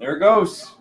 There it goes.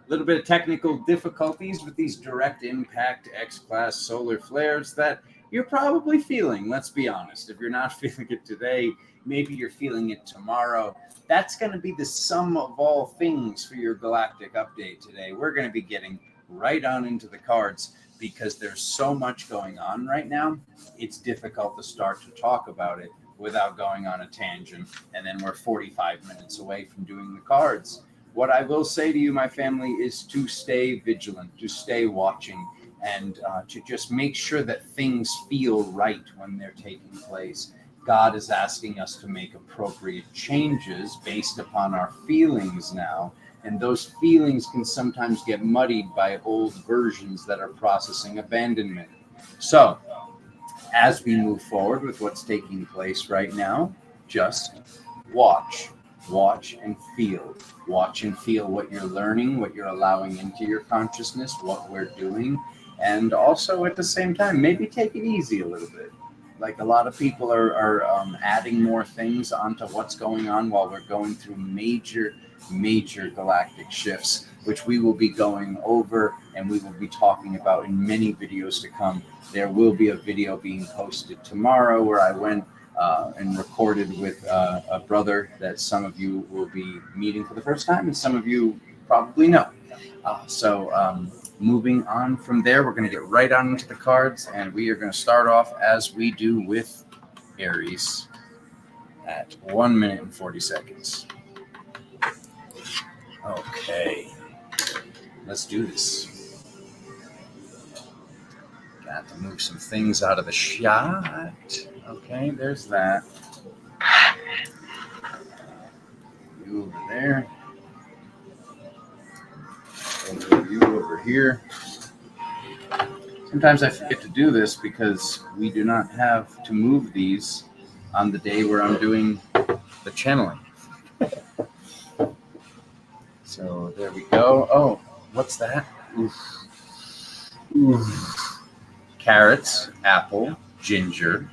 A little bit of technical difficulties with these direct impact X-class solar flares that you're probably feeling. Let's be honest. If you're not feeling it today, maybe you're feeling it tomorrow. That's going to be the sum of all things for your galactic update today. We're going to be getting right on into the cards because there's so much going on right now. It's difficult to start to talk about it without going on a tangent. And then we're 45 minutes away from doing the cards. What I will say to you, my family, is to stay vigilant, to stay watching, and to just make sure that things feel right when they're taking place. God is asking us to make appropriate changes based upon our feelings now, and those feelings can sometimes get muddied by old versions that are processing abandonment. So, as we move forward with what's taking place right now, just watch. Watch and feel. Watch and feel what you're learning, what you're allowing into your consciousness, what we're doing. And also at the same time, maybe take it easy a little bit. Like a lot of people are adding more things onto what's going on while we're going through major galactic shifts, which we will be going over and we will be talking about in many videos to come. There will be a video being posted tomorrow where I went and recorded with a brother that some of you will be meeting for the first time and some of you probably know. Moving on from there, we're going to get right on into the cards, and we are going to start off as we do with Aries at 1 minute and 40 seconds. Okay, let's do this. Got to move some things out of the shot. Okay, there's that. You over there. You over here. Sometimes I forget to do this because we do not have to move these on the day where I'm doing the channeling. So there we go. Oh, what's that? Oof. Oof. Carrots, apple, ginger,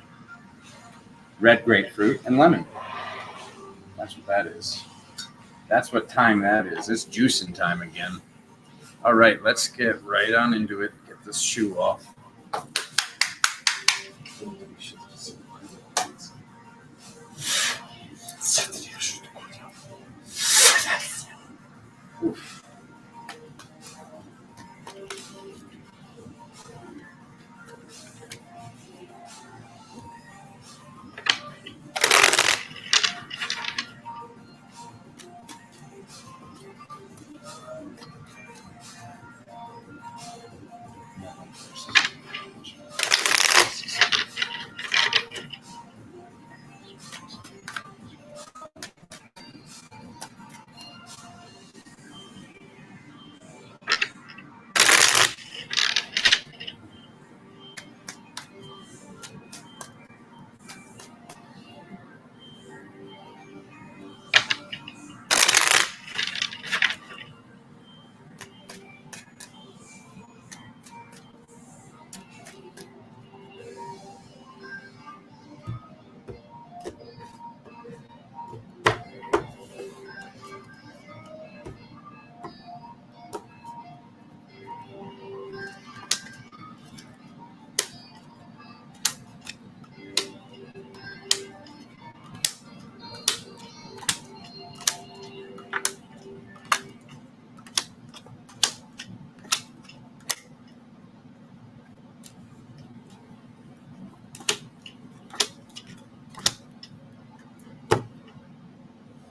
red grapefruit, and lemon. That's what that is. That's what time that is. It's juicing time again. All right, let's get right on into it. Get this shoe off. Oof.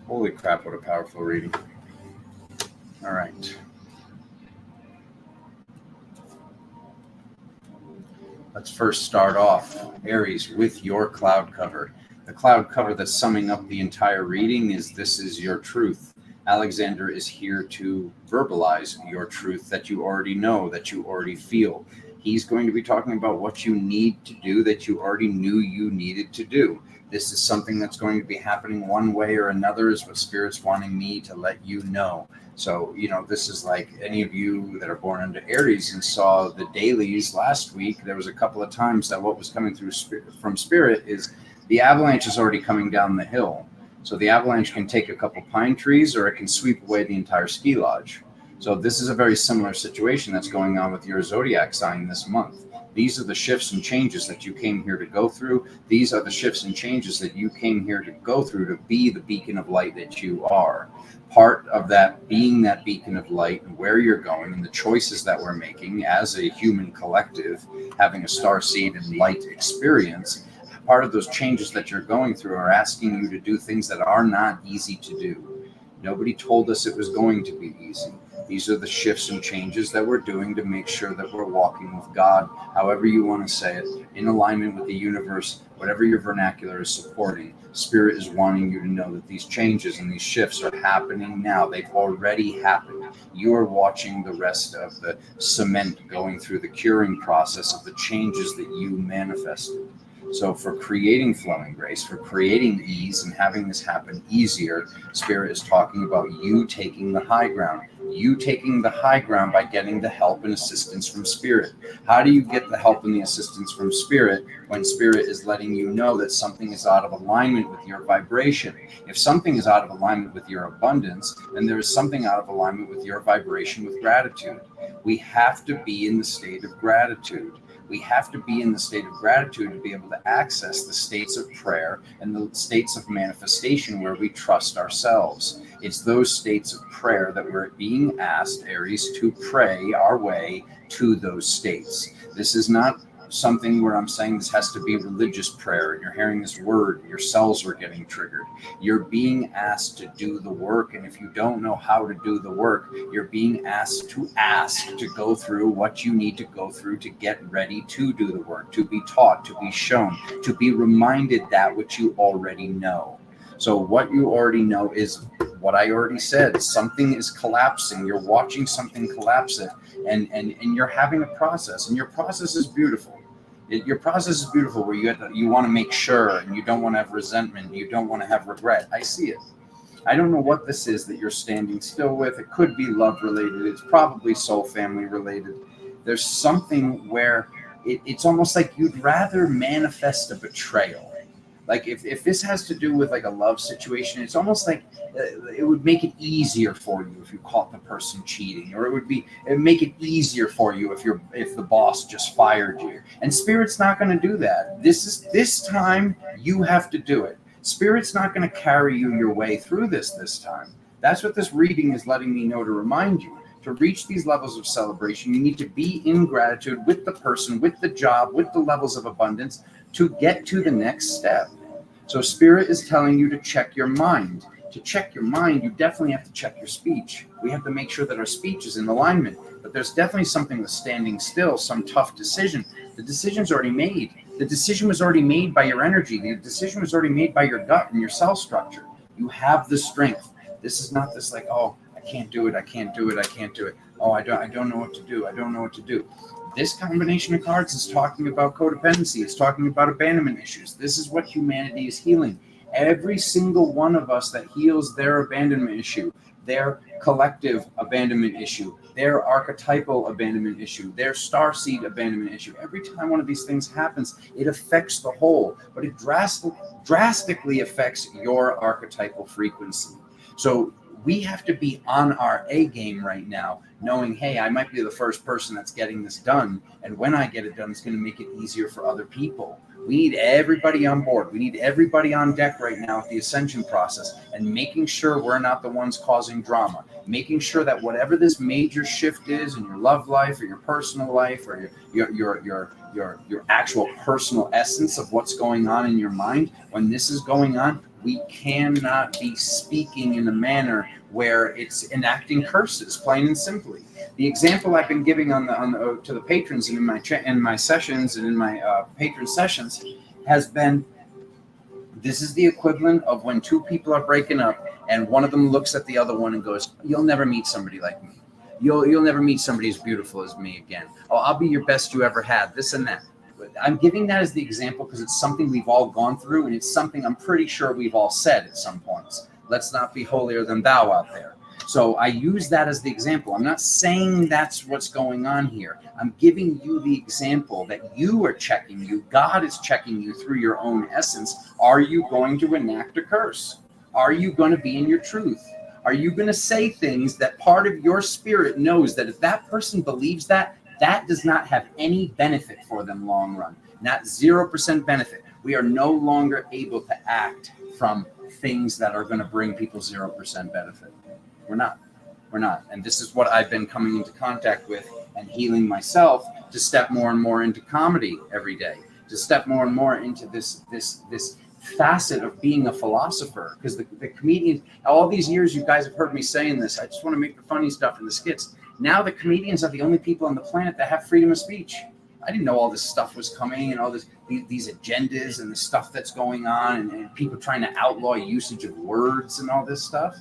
Holy crap, what a powerful reading. All right. Let's first start off, Aries, with your cloud cover. The cloud cover that's summing up the entire reading is This Is Your Truth. Alexander is here to verbalize your truth that you already know, that you already feel. He's going to be talking about what you need to do that you already knew you needed to do. This is something that's going to be happening one way or another is what Spirit's wanting me to let you know. So, this is like any of you that are born under Aries and saw the dailies last week. There was a couple of times that what was coming through from Spirit is the avalanche is already coming down the hill. So the avalanche can take a couple pine trees, or it can sweep away the entire ski lodge. So this is a very similar situation that's going on with your Zodiac sign this month. These are the shifts and changes that you came here to go through. These are the shifts and changes that you came here to go through to be the beacon of light that you are. Part of that being that beacon of light and where you're going and the choices that we're making as a human collective, having a starseed and light experience, part of those changes that you're going through are asking you to do things that are not easy to do. Nobody told us it was going to be easy. These are the shifts and changes that we're doing to make sure that we're walking with God, however you want to say it, in alignment with the universe, whatever your vernacular is supporting. Spirit is wanting you to know that these changes and these shifts are happening now. They've already happened. You are watching the rest of the cement going through the curing process of the changes that you manifested. So for creating flowing grace, for creating ease and having this happen easier, Spirit is talking about you taking the high ground. You taking the high ground by getting the help and assistance from Spirit. How do you get the help and the assistance from Spirit when Spirit is letting you know that something is out of alignment with your vibration? If something is out of alignment with your abundance, then there is something out of alignment with your vibration with gratitude. We have to be in the state of gratitude. We have to be in the state of gratitude to be able to access the states of prayer and the states of manifestation where we trust ourselves. It's those states of prayer that we're being asked, Aries, to pray our way to those states. This is not something where I'm saying this has to be religious prayer and you're hearing this word, your cells are getting triggered. You're being asked to do the work, and if you don't know how to do the work, you're being asked to go through what you need to go through to get ready to do the work, to be taught, to be shown, to be reminded that which you already know. So what you already know is what I already said. Something is collapsing. You're watching something collapse it, and you're having a process, and your process is beautiful. Your process is beautiful where you want to make sure, and you don't want to have resentment. You don't want to have regret. I see it. I don't know what this is that you're standing still with. It could be love related. It's probably soul family related. There's something where it's almost like you'd rather manifest a betrayal. Like if this has to do with like a love situation, it's almost like it would make it easier for you if you caught the person cheating, or it'd make it easier for you if the boss just fired you. And Spirit's not going to do that. This time you have to do it. Spirit's not going to carry you your way through this time. That's what this reading is letting me know, to remind you. To reach these levels of celebration, you need to be in gratitude with the person, with the job, with the levels of abundance to get to the next step. So Spirit is telling you to check your mind. To check your mind, you definitely have to check your speech. We have to make sure that our speech is in alignment. But there's definitely something with standing still, some tough decision. The decision's already made. The decision was already made by your energy. The decision was already made by your gut and your cell structure. You have the strength. This is not this like, oh, I can't do it. I can't do it. I can't do it. Oh, I don't know what to do. I don't know what to do. This combination of cards is talking about codependency. It's talking about abandonment issues. This is what humanity is healing. Every single one of us that heals their abandonment issue, their collective abandonment issue, their archetypal abandonment issue, their starseed abandonment issue. Every time one of these things happens, it affects the whole, but it drastically affects your archetypal frequency. So we have to be on our A game right now, knowing, hey, I might be the first person that's getting this done. And when I get it done, it's going to make it easier for other people. We need everybody on board. We need everybody on deck right now with the ascension process, and making sure we're not the ones causing drama, making sure that whatever this major shift is in your love life or your personal life or your actual personal essence of what's going on in your mind, when this is going on, we cannot be speaking in a manner where it's enacting curses, plain and simply. The example I've been giving to the patrons and in my sessions and in my patron sessions has been, this is the equivalent of when two people are breaking up and one of them looks at the other one and goes, "You'll never meet somebody like me. You'll never meet somebody as beautiful as me again. Oh, I'll be your best you ever had." This and that. I'm giving that as the example because it's something we've all gone through, and it's something I'm pretty sure we've all said at some points. Let's not be holier than thou out there. So I use that as the example. I'm not saying that's what's going on here. I'm giving you the example that you are checking you. God is checking you through your own essence. Are you going to enact a curse? Are you going to be in your truth? Are you going to say things that part of your spirit knows that if that person believes that, that does not have any benefit for them long run, not 0% benefit. We are no longer able to act from things that are going to bring people 0% benefit. We're not. And this is what I've been coming into contact with and healing myself to step more and more into comedy every day, to step more and more into this facet of being a philosopher. Because the comedians, all these years you guys have heard me saying this, I just want to make the funny stuff in the skits. Now the comedians are the only people on the planet that have freedom of speech. I didn't know all this stuff was coming and all these agendas and the stuff that's going on and people trying to outlaw usage of words and all this stuff.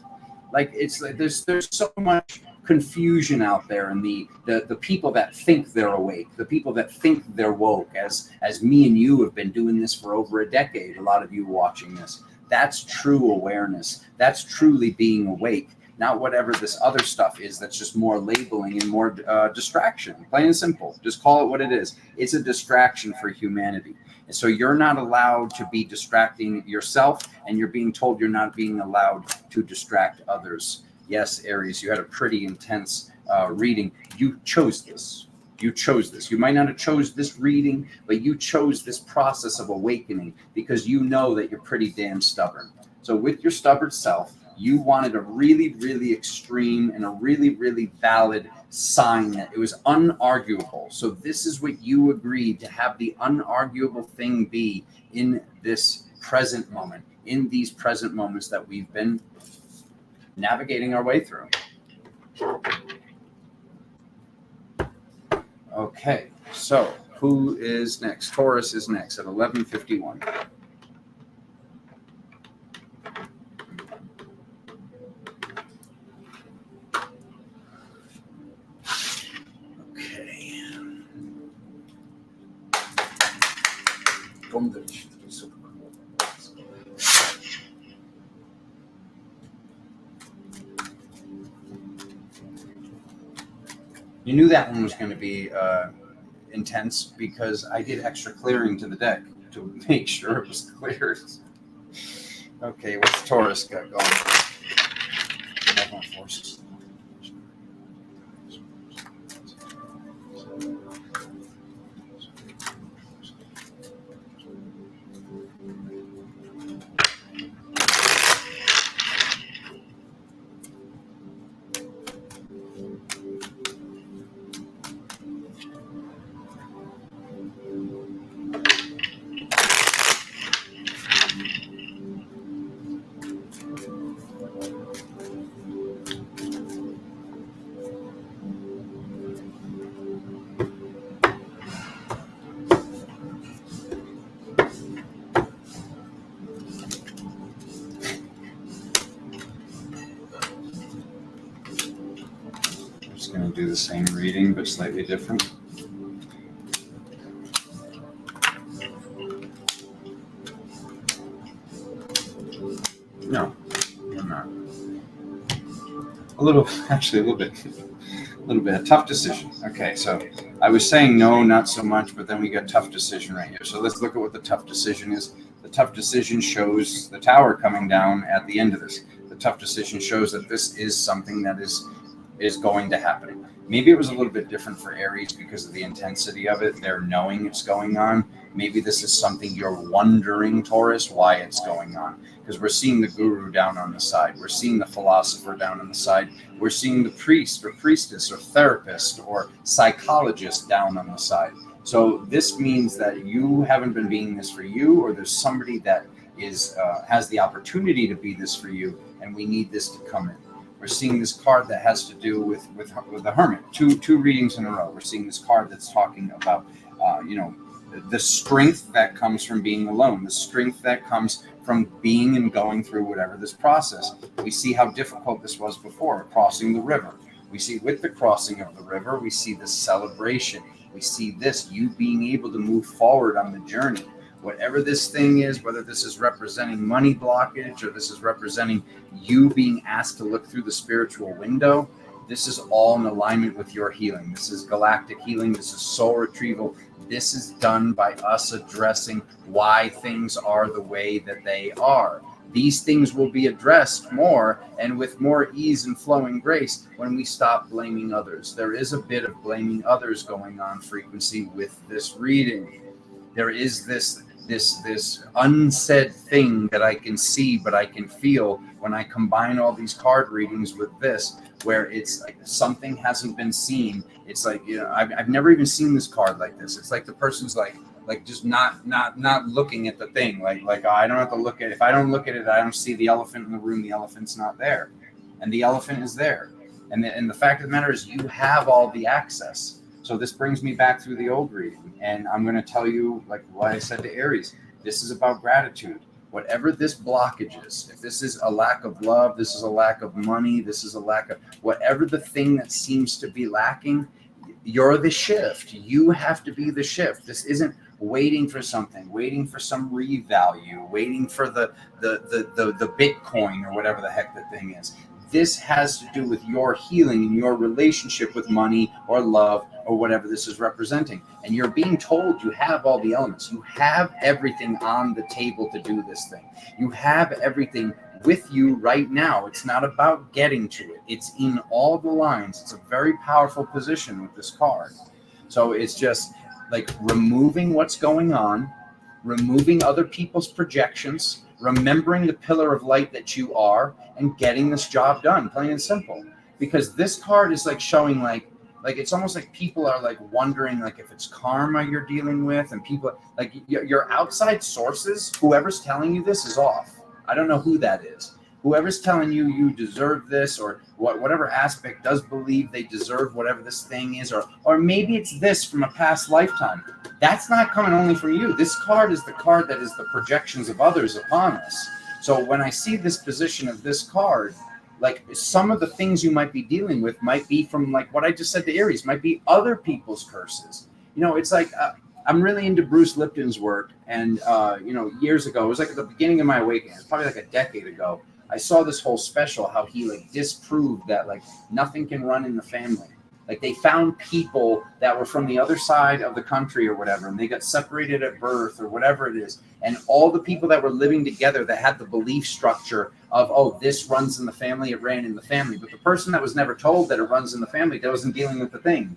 Like it's like there's so much confusion out there, and the people that think they're awake, the people that think they're woke, as me and you have been doing this for over a decade. A lot of you watching this, that's true awareness. That's truly being awake. Not whatever this other stuff is that's just more labeling and more distraction. Plain and simple. Just call it what it is. It's a distraction for humanity. And so you're not allowed to be distracting yourself, and you're being told you're not being allowed to distract others. Yes, Aries, you had a pretty intense reading. You chose this. You chose this. You might not have chose this reading, but you chose this process of awakening because you know that you're pretty damn stubborn. So with your stubborn self, you wanted a really, really extreme and a really, really valid sign that it was unarguable. So this is what you agreed to have the unarguable thing be in this present moment, in these present moments that we've been navigating our way through. Okay, so who is next? Taurus is next at 11:51. You knew that one was going to be intense because I did extra clearing to the deck to make sure it was cleared. Okay, what's Taurus got going? Forces. Going to do the same reading but slightly different. No, I'm not. A little bit. A tough decision. Okay, so I was saying no, not so much, but then we got tough decision right here. So let's look at what the tough decision is. The tough decision shows the tower coming down at the end of this. The tough decision shows that this is something that is going to happen. Maybe it was a little bit different for Aries because of the intensity of it. They're knowing it's going on. Maybe this is something you're wondering, Taurus, why it's going on. Because we're seeing the guru down on the side. We're seeing the philosopher down on the side. We're seeing the priest or priestess or therapist or psychologist down on the side. So this means that you haven't been being this for you, or there's somebody that has the opportunity to be this for you, and we need this to come in. We're seeing this card that has to do with the Hermit. Two readings in a row. We're seeing this card that's talking about, the strength that comes from being alone, the strength that comes from being and going through whatever this process. We see how difficult this was before, crossing the river. We see with the crossing of the river, we see the celebration. We see this, you being able to move forward on the journey. Whatever this thing is, whether this is representing money blockage or this is representing you being asked to look through the spiritual window, this is all in alignment with your healing. This is galactic healing. This is soul retrieval. This is done by us addressing why things are the way that they are. These things will be addressed more and with more ease and flowing grace when we stop blaming others. There is a bit of blaming others going on, frequency, with this reading. There is this unsaid thing that I can see, but I can feel when I combine all these card readings with this, where it's like something hasn't been seen. It's like, you know, I've never even seen this card like this. It's like the person's like just not looking at the thing. Like I don't have to look at it. If I don't look at it, I don't see the elephant in the room. The elephant's not there, and the elephant is there. And the fact of the matter is, you have all the access. So this brings me back through the old reading, and I'm going to tell you, like what I said to Aries, this is about gratitude. Whatever this blockage is, if this is a lack of love, this is a lack of money, this is a lack of whatever the thing that seems to be lacking, you're the shift. You have to be the shift. This isn't waiting for something, waiting for some revalue, waiting for the Bitcoin or whatever the heck the thing is. This has to do with your healing and your relationship with money or love or whatever this is representing. And you're being told you have all the elements. You have everything on the table to do this thing. You have everything with you right now. It's not about getting to it. It's in all the lines. It's a very powerful position with this card. So it's just like removing what's going on, removing other people's projections, remembering the pillar of light that you are, and getting this job done, plain and simple. Because this card is like showing like it's almost like people are like wondering like if it's karma you're dealing with, and people like your outside sources, whoever's telling you this is off. I don't know who that is. Whoever's telling you you deserve this, or whatever aspect does believe they deserve whatever this thing is, or maybe it's this from a past lifetime. That's not coming only from you. This card is the card that is the projections of others upon us. So when I see this position of this card, like some of the things you might be dealing with might be from like what I just said to Aries, might be other people's curses. You know, it's like I'm really into Bruce Lipton's work, and you know, years ago, it was like at the beginning of my awakening, it's probably like a decade ago, I saw this whole special, how he like disproved that like nothing can run in the family. Like they found people that were from the other side of the country or whatever, and they got separated at birth or whatever it is. And all the people that were living together that had the belief structure of, oh, this runs in the family, it ran in the family. But the person that was never told that it runs in the family, that wasn't dealing with the thing.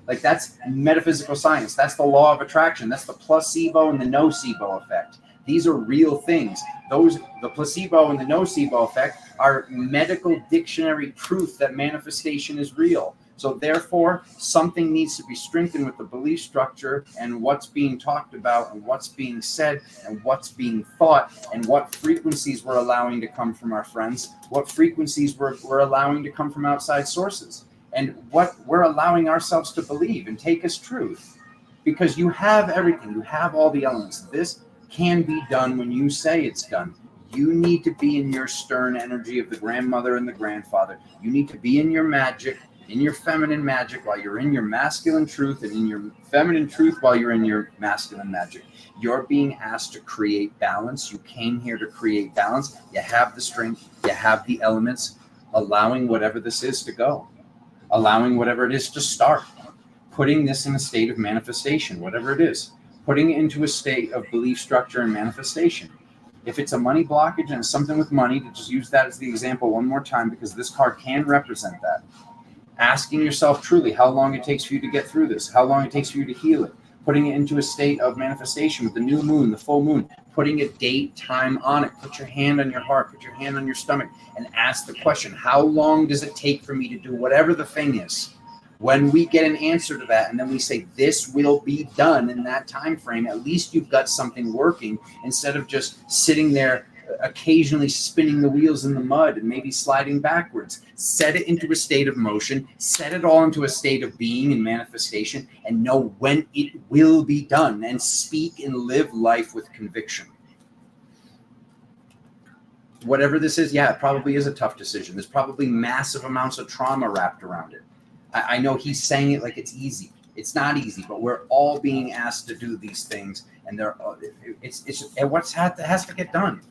Like that's metaphysical science. That's the law of attraction. That's the placebo and the nocebo effect. These are real things. The placebo and the nocebo effect are medical dictionary proof that manifestation is real. So therefore, something needs to be strengthened with the belief structure and what's being talked about and what's being said and what's being thought and what frequencies we're allowing to come from our friends, what frequencies we're allowing to come from outside sources, and what we're allowing ourselves to believe and take as truth. Because you have everything. You have all the elements. This can be done when you say it's done. You need to be in your stern energy of the grandmother and the grandfather. You need to be in your magic, in your feminine magic while you're in your masculine truth, and in your feminine truth while you're in your masculine magic. You're being asked to create balance. You came here to create balance. You have the strength. You have the elements, allowing whatever this is to go, allowing whatever it is to start, putting this in a state of manifestation, whatever it is, putting it into a state of belief structure and manifestation. If it's a money blockage and it's something with money, to just use that as the example one more time, because this card can represent that. Asking yourself truly how long it takes for you to get through this, how long it takes for you to heal it, putting it into a state of manifestation with the new moon, the full moon, putting a date, time on it. Put your hand on your heart, put your hand on your stomach, and ask the question, how long does it take for me to do whatever the thing is? When we get an answer to that, and then we say, this will be done in that time frame, at least you've got something working, instead of just sitting there occasionally spinning the wheels in the mud and maybe sliding backwards. Set it into a state of motion, set it all into a state of being and manifestation, and know when it will be done, and speak and live life with conviction. Whatever this is, yeah, it probably is a tough decision. There's probably massive amounts of trauma wrapped around it. I know he's saying it like it's easy. It's not easy, but we're all being asked to do these things, and it's what has to get done.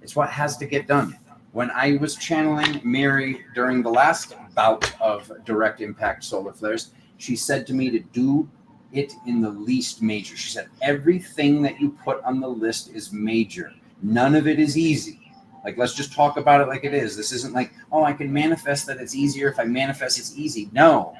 It's what has to get done. When I was channeling Mary during the last bout of direct impact solar flares, she said to me to do it in the least major. She said, everything that you put on the list is major. None of it is easy. Like, let's just talk about it like it is. This isn't like, oh, I can manifest that it's easier. If I manifest, it's easy. No.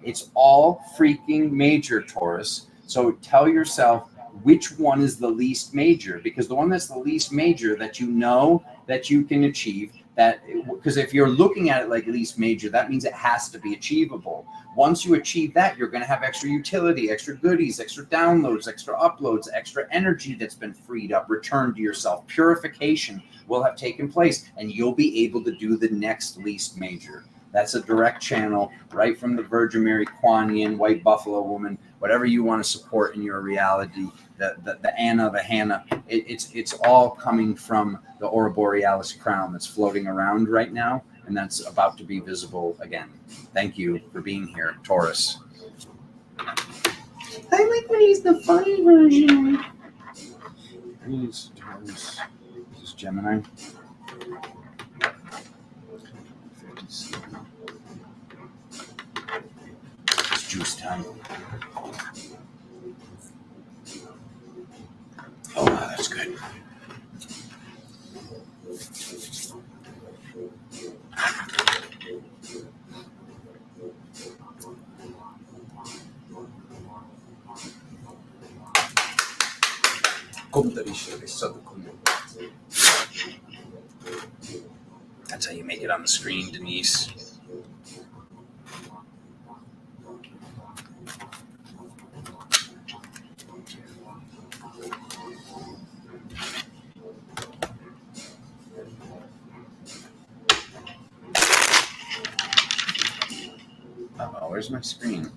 It's all freaking major, Taurus. So tell yourself which one is the least major, because the one that's the least major that you know that you can achieve, that because if you're looking at it like least major, that means it has to be achievable. Once you achieve that, you're going to have extra utility, extra goodies, extra downloads, extra uploads, extra energy that's been freed up, returned to yourself. Purification will have taken place, and you'll be able to do the next least major. That's a direct channel right from the Virgin Mary, Kuan Yin, White Buffalo Woman, whatever you want to support in your reality, the Anna, the Hannah. It's all coming from the Aura Borealis crown that's floating around right now, and that's about to be visible again. Thank you for being here, Taurus. I like when he's the funny version. Please, Taurus. This is Gemini. It's juice time. Oh, wow, that's good. That's how you make it on the screen, Denise. Uh-oh, where's my screen?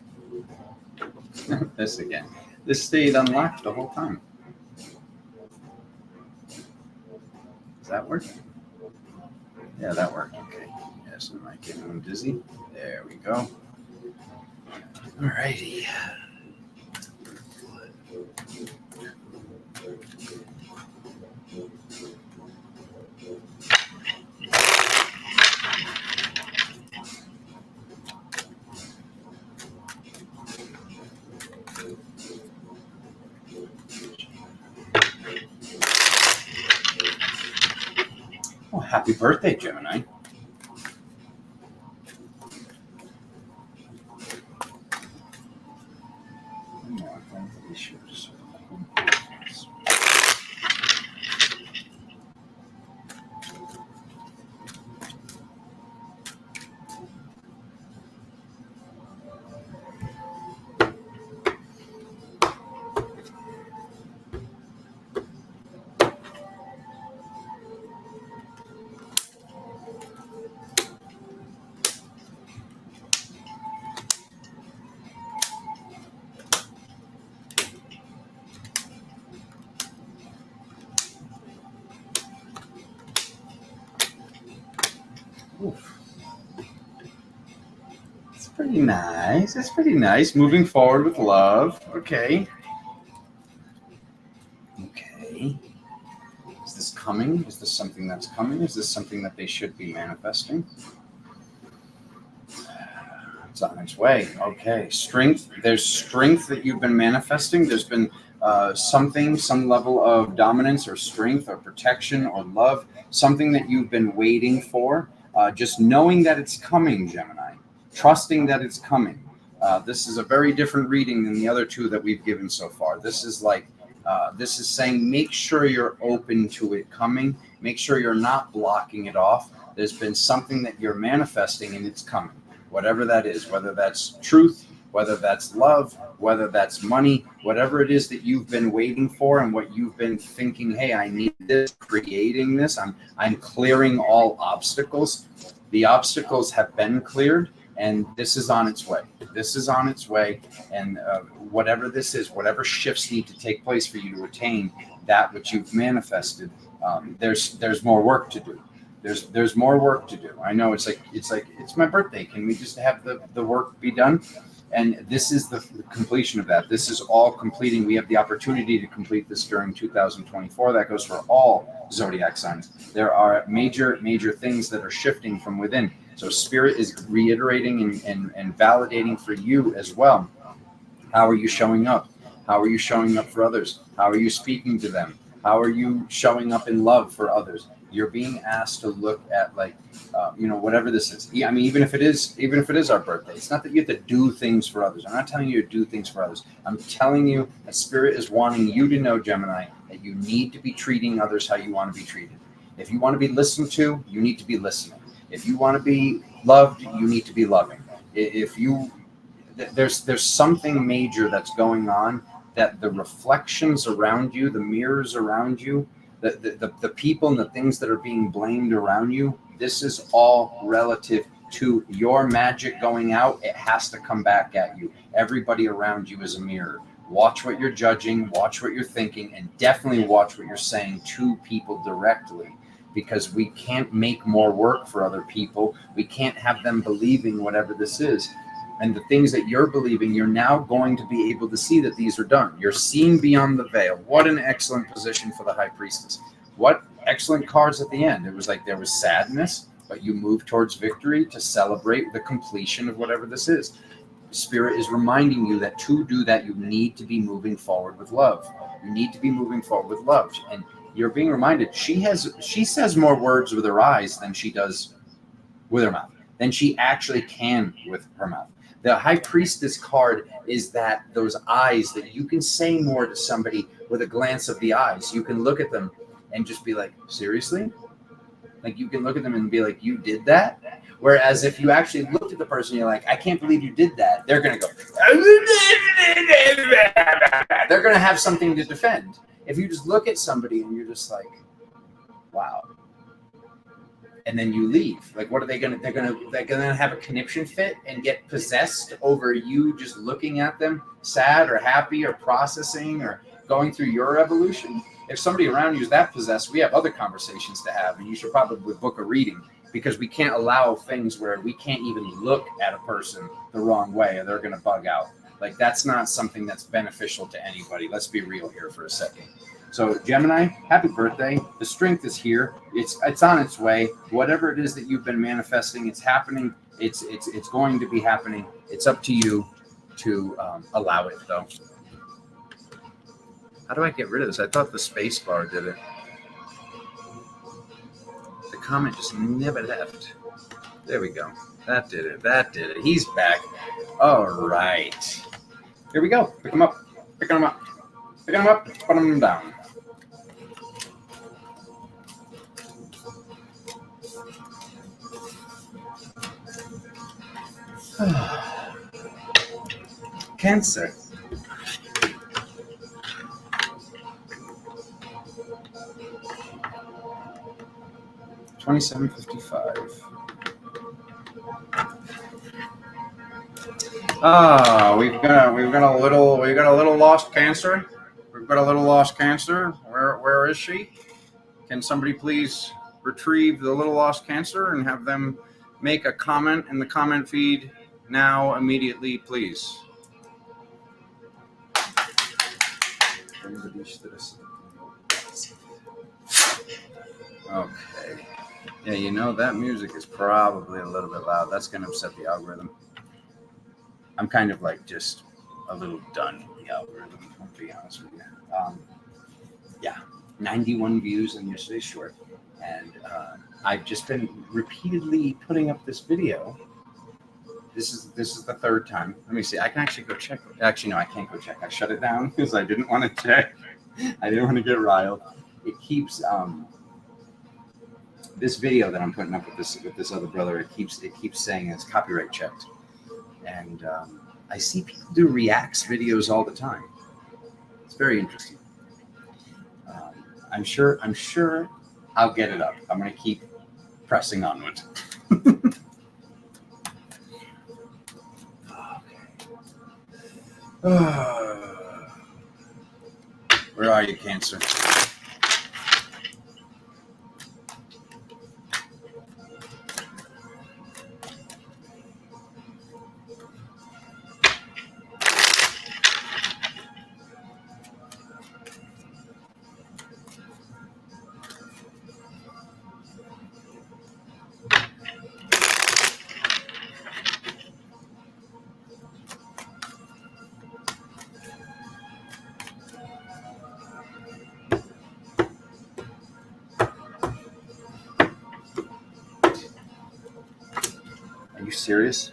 This again. This stayed unlocked the whole time. Does that work? Yeah, that worked. Okay. Yes, am I getting dizzy? There we go. Alrighty. Oh, happy birthday, Gemini. Oof. It's pretty nice. It's pretty nice. Moving forward with love. Okay. Okay. Is this coming? Is this something that's coming? Is this something that they should be manifesting? It's on its way. Okay. Strength. There's strength that you've been manifesting. There's been some level of dominance or strength or protection or love, something that you've been waiting for. Just knowing that it's coming, Gemini, trusting that it's coming. This is a very different reading than the other two that we've given so far. This is like, this is saying, make sure you're open to it coming. Make sure you're not blocking it off. There's been something that you're manifesting and it's coming, whatever that is, whether that's truth, whether that's love, whether that's money, whatever it is that you've been waiting for and what you've been thinking, hey, I need this, creating this, I'm clearing all obstacles. The obstacles have been cleared, and this is on its way. This is on its way, and whatever this is, whatever shifts need to take place for you to attain that which you've manifested, there's more work to do. There's more work to do. I know it's my birthday. Can we just have the work be done? And this is the completion of that. This is all completing. We have the opportunity to complete this during 2024. That goes for all zodiac signs. There are major things that are shifting from within. So Spirit is reiterating and validating for you as well. How are you showing up? How are you showing up for others? How are you speaking to them? How are you showing up in love for others? You're being asked to look at like, whatever this is. Yeah, I mean, even if it is our birthday, it's not that you have to do things for others. I'm not telling you to do things for others. I'm telling you that Spirit is wanting you to know, Gemini, that you need to be treating others how you want to be treated. If you want to be listened to, you need to be listening. If you want to be loved, you need to be loving. If you there's something major that's going on, that the reflections around you, the mirrors around you, the people and the things that are being blamed around you, this is all relative to your magic going out. It has to come back at you. Everybody around you is a mirror. Watch what you're judging, watch what you're thinking, and definitely watch what you're saying to people directly, because we can't make more work for other people. We can't have them believing whatever this is. And the things that you're believing, you're now going to be able to see that these are done. You're seeing beyond the veil. What an excellent position for the High Priestess. What excellent cards at the end. It was like there was sadness, but you move towards victory to celebrate the completion of whatever this is. Spirit is reminding you that to do that, you need to be moving forward with love. You need to be moving forward with love. And you're being reminded, she says more words with her eyes than she does with her mouth, than she actually can with her mouth. The High Priestess card is that those eyes that you can say more to somebody with a glance of the eyes. You can look at them and just be like, seriously? Like, you can look at them and be like, you did that? Whereas if you actually looked at the person, you're like, I can't believe you did that. They're going to go, they're going to have something to defend. If you just look at somebody and you're just like, wow. And then you leave. Like, what are they gonna? They're gonna have a conniption fit and get possessed over you just looking at them, sad or happy or processing or going through your evolution. If somebody around you is that possessed, we have other conversations to have, and you should probably book a reading, because we can't allow things where we can't even look at a person the wrong way or they're gonna bug out. Like, that's not something that's beneficial to anybody. Let's be real here for a second. So Gemini, happy birthday. The strength is here. It's on its way. Whatever it is that you've been manifesting, it's happening. It's going to be happening. It's up to you to allow it, though. How do I get rid of this? I thought the space bar did it. The comment just never left. There we go. That did it. He's back. All right. Here we go. Pick him up. Picking him up. Picking him up. Put him down. Cancer. $27.55. We've got a little lost Cancer. We've got a little lost Cancer. Where is she? Can somebody please retrieve the little lost Cancer and have them make a comment in the comment feed now, immediately, please? Okay. Yeah, that music is probably a little bit loud. That's going to upset the algorithm. I'm kind of like just a little done with the algorithm, I'll be honest with you. 91 views in yesterday's short. And I've just been repeatedly putting up this video. This is the third time. Let me see. I can actually go check. Actually, no, I can't go check. I shut it down because I didn't want to check. I didn't want to get riled. It keeps this video that I'm putting up with this other brother. It keeps saying it's copyright checked, and I see people do reacts videos all the time. It's very interesting. I'm sure I'll get it up. I'm going to keep pressing onward. Where are you, Cancer? serious?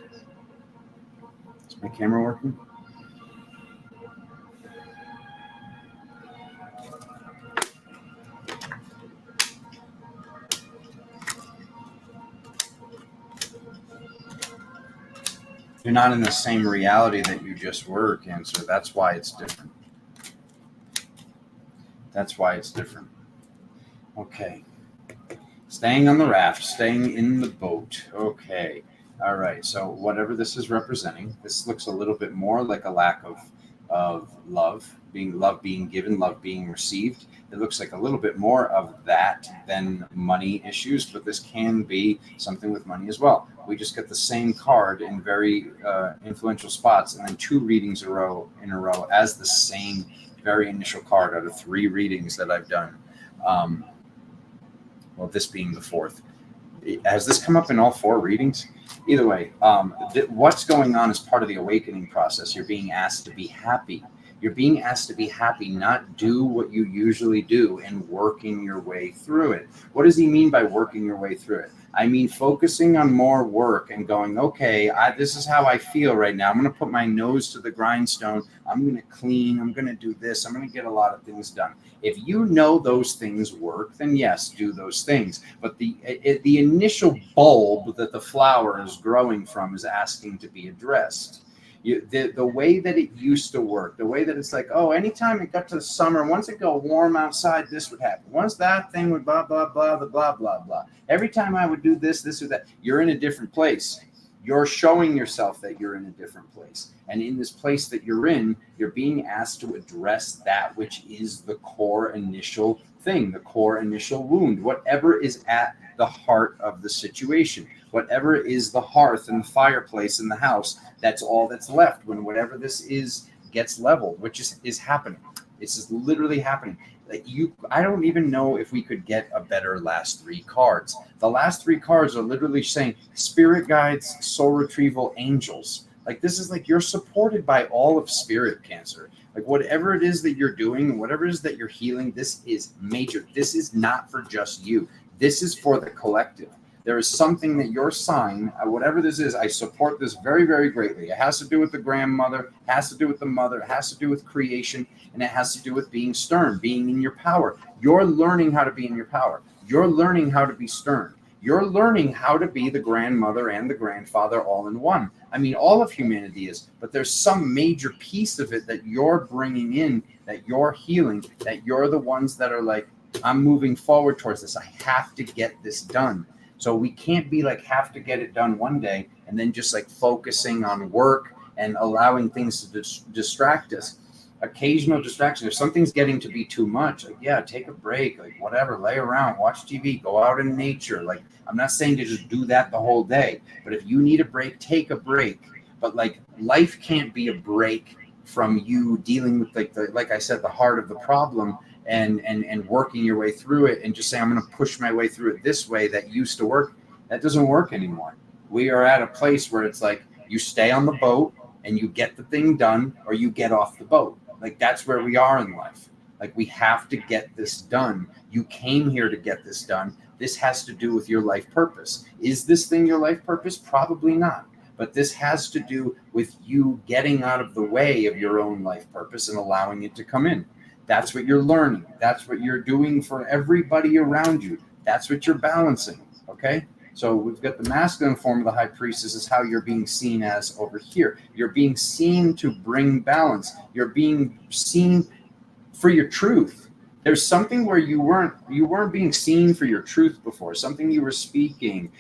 Is my camera working? You're not in the same reality that you just were, Cancer. That's why it's different. That's why it's different. Okay. Staying on the raft, staying in the boat. Okay. All right. So whatever this is representing, this looks a little bit more like a lack of love being given, love being received. It looks like a little bit more of that than money issues, but this can be something with money as well. We just get the same card in very influential spots, and then 2 readings in a row as the same very initial card out of 3 readings that I've done. Well, this being the 4th. Has this come up in all 4 readings? Either way, what's going on is part of the awakening process. You're being asked to be happy. You're being asked to be happy, not do what you usually do and working your way through it. What does he mean by working your way through it? I mean, focusing on more work and going, okay, this is how I feel right now. I'm going to put my nose to the grindstone. I'm going to clean. I'm going to do this. I'm going to get a lot of things done. If you know those things work, then yes, do those things. But the initial bulb that the flower is growing from is asking to be addressed. The way that it used to work, the way that it's like, oh, anytime it got to the summer, once it got warm outside, this would happen. Once that thing would blah, blah, blah, the blah, blah, blah. Every time I would do this or that, you're in a different place. You're showing yourself that you're in a different place. And in this place that you're in, you're being asked to address that which is the core initial thing, the core initial wound, whatever is at the heart of the situation. Whatever is the hearth and the fireplace in the house, that's all that's left when whatever this is gets leveled, which is happening. It's just literally happening. I don't even know if we could get a better last 3 cards. The last 3 cards are literally saying spirit guides, soul retrieval, angels. Like this is like you're supported by all of spirit, Cancer. Like whatever it is that you're doing, whatever it is that you're healing, this is major. This is not for just you. This is for the collective. There is something that your sign, whatever this is, I support this very, very greatly. It has to do with the grandmother, it has to do with the mother, it has to do with creation, and it has to do with being stern, being in your power. You're learning how to be in your power. You're learning how to be stern. You're learning how to be the grandmother and the grandfather all in one. I mean, all of humanity is, but there's some major piece of it that you're bringing in, that you're healing, that you're the ones that are like, I'm moving forward towards this. I have to get this done. So we can't be like have to get it done one day and then just like focusing on work and allowing things to distract us. Occasional distraction. If something's getting to be too much, like, yeah, take a break, like whatever, lay around, watch TV, go out in nature. Like, I'm not saying to just do that the whole day, but if you need a break, take a break. But like life can't be a break from you dealing with like I said, the heart of the problem and working your way through it and just saying, I'm going to push my way through it this way that used to work. That doesn't work anymore. We are at a place where it's like you stay on the boat and you get the thing done or you get off the boat. Like that's where we are in life. Like we have to get this done. You came here to get this done. This has to do with your life purpose. Is this thing your life purpose? Probably not. But this has to do with you getting out of the way of your own life purpose and allowing it to come in. That's what you're learning. That's what you're doing for everybody around you. That's what you're balancing. Okay? So we've got the masculine form of the high priestess is how you're being seen as over here. You're being seen to bring balance. You're being seen for your truth. There's something where you weren't being seen for your truth before. Something you were speaking.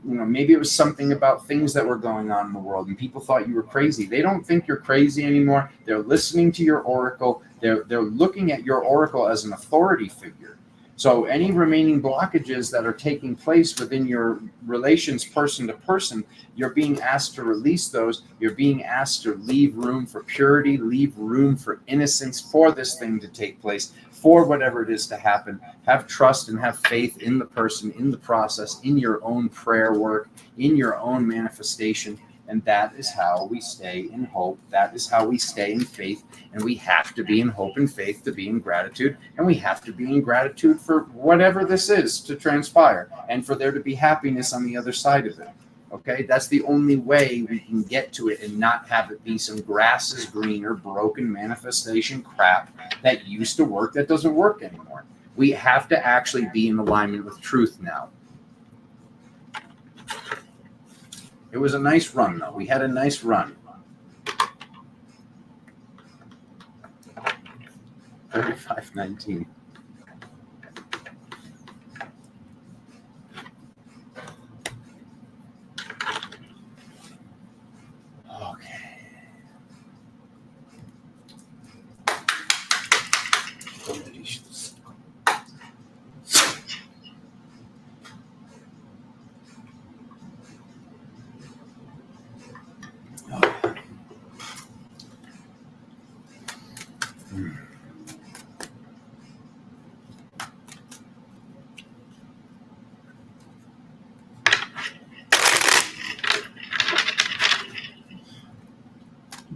Maybe it was something about things that were going on in the world, and people thought you were crazy. They don't think you're crazy anymore. They're listening to your oracle. They're looking at your oracle as an authority figure. So any remaining blockages that are taking place within your relations person to person, you're being asked to release those. You're being asked to leave room for purity, leave room for innocence for this thing to take place, for whatever it is to happen. Have trust and have faith in the person, in the process, in your own prayer work, in your own manifestation. And that is how we stay in hope. That is how we stay in faith. And we have to be in hope and faith to be in gratitude. And we have to be in gratitude for whatever this is to transpire and for there to be happiness on the other side of it. Okay, that's the only way we can get to it and not have it be some grass is greener, broken manifestation crap that used to work that doesn't work anymore. We have to actually be in alignment with truth now. It was a nice run, though. We had a nice run. 35.19.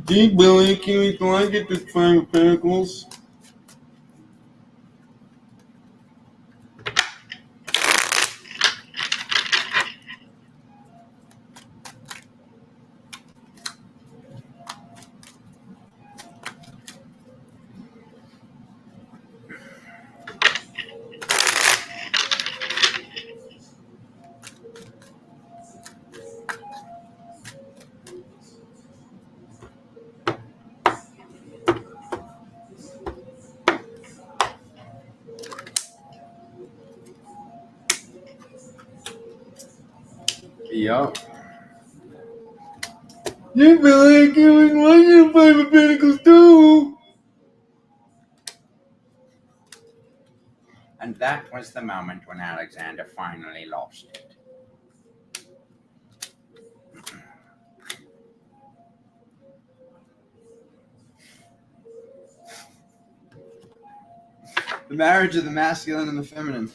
Gee, Billy, can I get the Five of Pentacles? Yup. Yeah, Billy, can I get the Five of Pentacles too? And that was the moment when Alexander finally lost it. The marriage of the masculine and the feminine.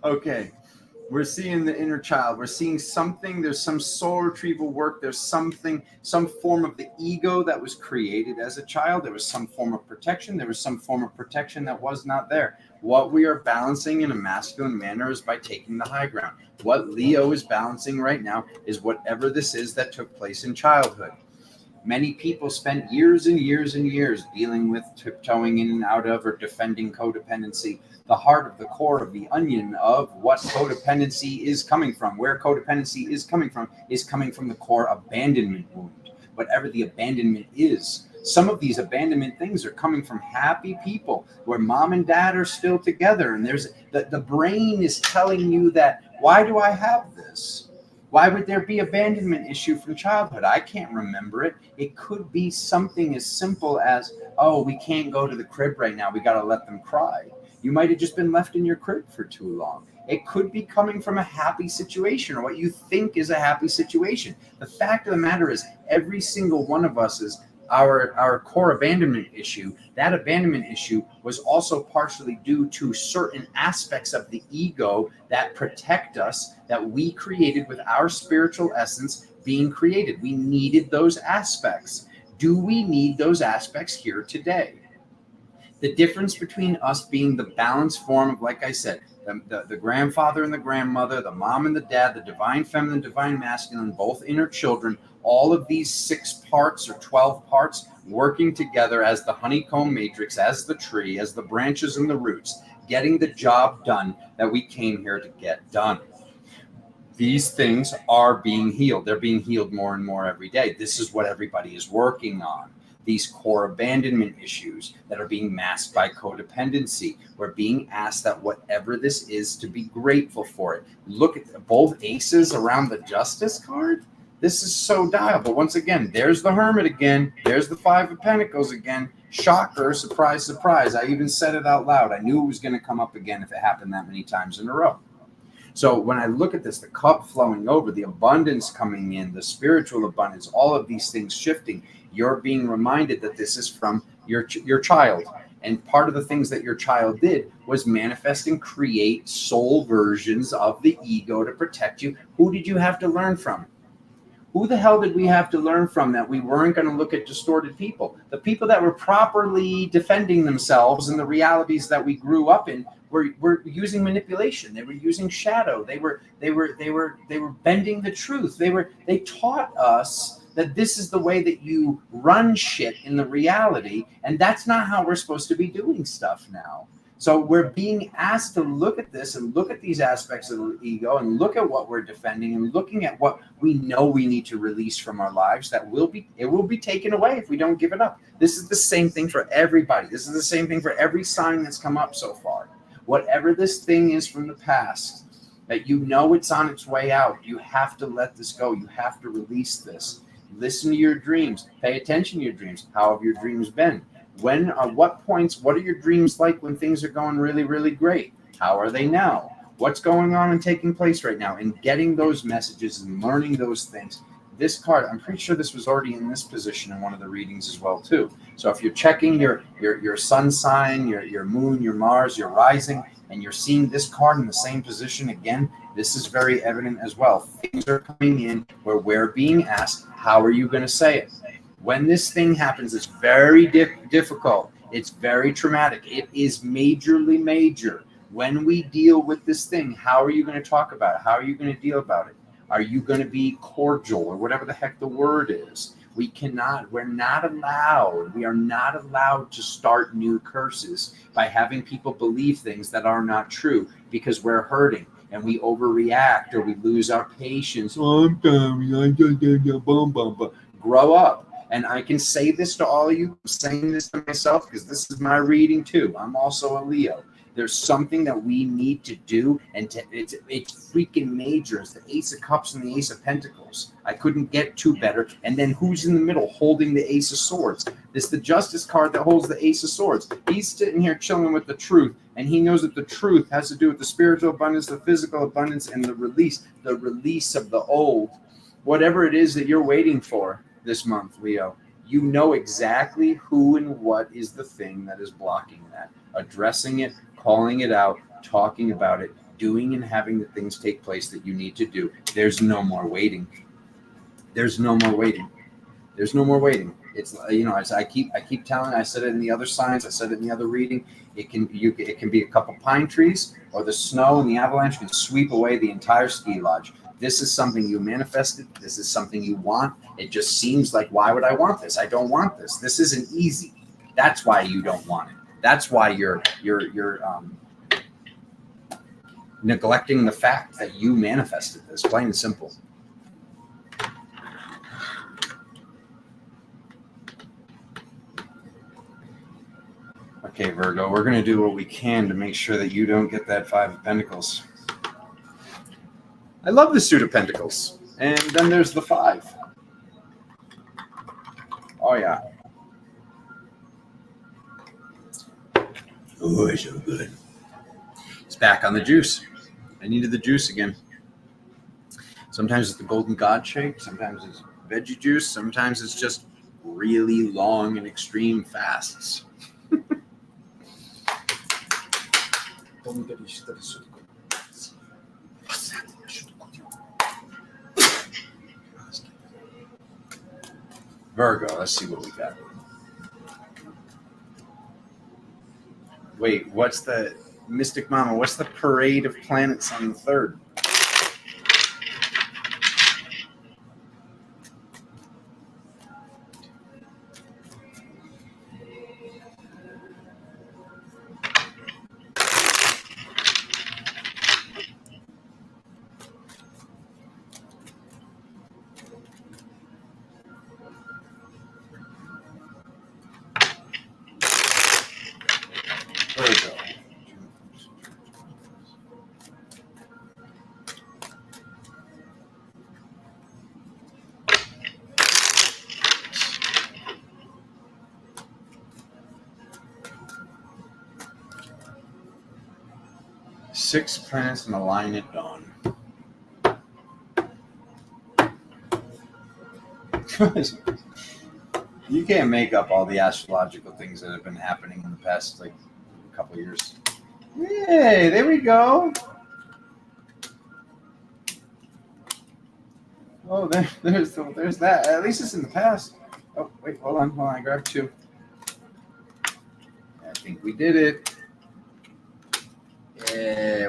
Okay, we're seeing the inner child. We're seeing something. There's some soul retrieval work. There's something, some form of the ego that was created as a child. There was some form of protection. There was some form of protection that was not there. What we are balancing in a masculine manner is by taking the high ground. What Leo is balancing right now is whatever this is that took place in childhood. Many people spent years and years and years dealing with tiptoeing in and out of or defending codependency. The heart of the core of the onion of what codependency is coming from, where codependency is coming from the core abandonment wound. Whatever the abandonment is. Some of these abandonment things are coming from happy people where mom and dad are still together. And there's the brain is telling you that, why do I have this? Why would there be abandonment issue from childhood? I can't remember it. It could be something as simple as, oh, we can't go to the crib right now. We got to let them cry. You might have just been left in your crib for too long. It could be coming from a happy situation or what you think is a happy situation. The fact of the matter is every single one of us is our core abandonment issue. That abandonment issue was also partially due to certain aspects of the ego that protect us, that we created with our spiritual essence being created. We needed those aspects. Do we need those aspects here today? The difference between us being the balanced form of, like I said, the grandfather and the grandmother, the mom and the dad, the divine feminine, divine masculine, both inner children, all of these 6 parts or 12 parts working together as the honeycomb matrix, as the tree, as the branches and the roots, getting the job done that we came here to get done. These things are being healed. They're being healed more and more every day. This is what everybody is working on. These core abandonment issues that are being masked by codependency. We're being asked that whatever this is, to be grateful for it. Look at both aces around the Justice card. This is so dial. But once again, there's the Hermit again. There's the 5 of Pentacles again. Shocker, surprise, surprise. I even said it out loud. I knew it was going to come up again if it happened that many times in a row. So when I look at this, the cup flowing over, the abundance coming in, the spiritual abundance, all of these things shifting, you're being reminded that this is from your child. And part of the things that your child did was manifest and create soul versions of the ego to protect you. Who did you have to learn from? Who the hell did we have to learn from that we weren't going to look at distorted people? The people that were properly defending themselves and the realities that we grew up in were using manipulation. They were using shadow. They were bending the truth. They taught us that this is the way that you run shit in the reality, and that's not how we're supposed to be doing stuff now. So we're being asked to look at this and look at these aspects of the ego and look at what we're defending and looking at what we know we need to release from our lives that will be taken away if we don't give it up. This is the same thing for everybody. This is the same thing for every sign that's come up so far. Whatever this thing is from the past, that you know it's on its way out, you have to let this go. You have to release this. Listen to your dreams. Pay attention to your dreams. How have your dreams been? When, at what points, what are your dreams like when things are going really, really great? How are they now? What's going on and taking place right now? And getting those messages and learning those things. This card, I'm pretty sure this was already in this position in one of the readings as well, too. So if you're checking your sun sign, your moon, your Mars, your rising, and you're seeing this card in the same position again, this is very evident as well. Things are coming in where we're being asked, how are you going to say it? When this thing happens, it's very difficult. It's very traumatic. It is majorly major. When we deal with this thing, how are you going to talk about it? How are you going to deal about it? Are you going to be cordial or whatever the heck the word is? We are not allowed to start new curses by having people believe things that are not true because we're hurting and we overreact or we lose our patience. Oh, I'm sorry. Grow up. And I can say this to all of you. I'm saying this to myself because this is my reading too. I'm also a Leo. There's something that we need to do, and it's freaking major. It's the Ace of Cups and the Ace of Pentacles. I couldn't get two better. And then who's in the middle holding the Ace of Swords? This is the Justice card that holds the Ace of Swords. He's sitting here chilling with the truth, and he knows that the truth has to do with the spiritual abundance, the physical abundance, and the release of the old. Whatever it is that you're waiting for this month, Leo, you know exactly who and what is the thing that is blocking that. Addressing it, calling it out, talking about it, doing and having the things take place that you need to do. There's no more waiting. There's no more waiting. There's no more waiting. It's, as I keep telling, I said it in the other signs, I said it in the other reading. It can be a couple pine trees, or the snow and the avalanche can sweep away the entire ski lodge. This is something you manifested. This is something you want. It just seems like, why would I want this? I don't want this. This isn't easy. That's why you don't want it. That's why you're neglecting the fact that you manifested this, plain and simple. Okay, Virgo, we're going to do what we can to make sure that you don't get that Five of Pentacles. I love the Suit of Pentacles. And then there's the Five. Oh, yeah. Oh, it's so good. It's back on the juice. I needed the juice again. Sometimes it's the Golden God shake. Sometimes it's veggie juice. Sometimes it's just really long and extreme fasts. Virgo, let's see what we got. Wait, what's the Mystic Mama? What's the parade of planets on the 3rd? Virgo. Six planets in a line at dawn. You can't make up all the astrological things that have been happening in the past couple of years. Yay, there we go. Oh, there's that. At least it's in the past. Oh, wait, hold on. I grabbed two. I think we did it.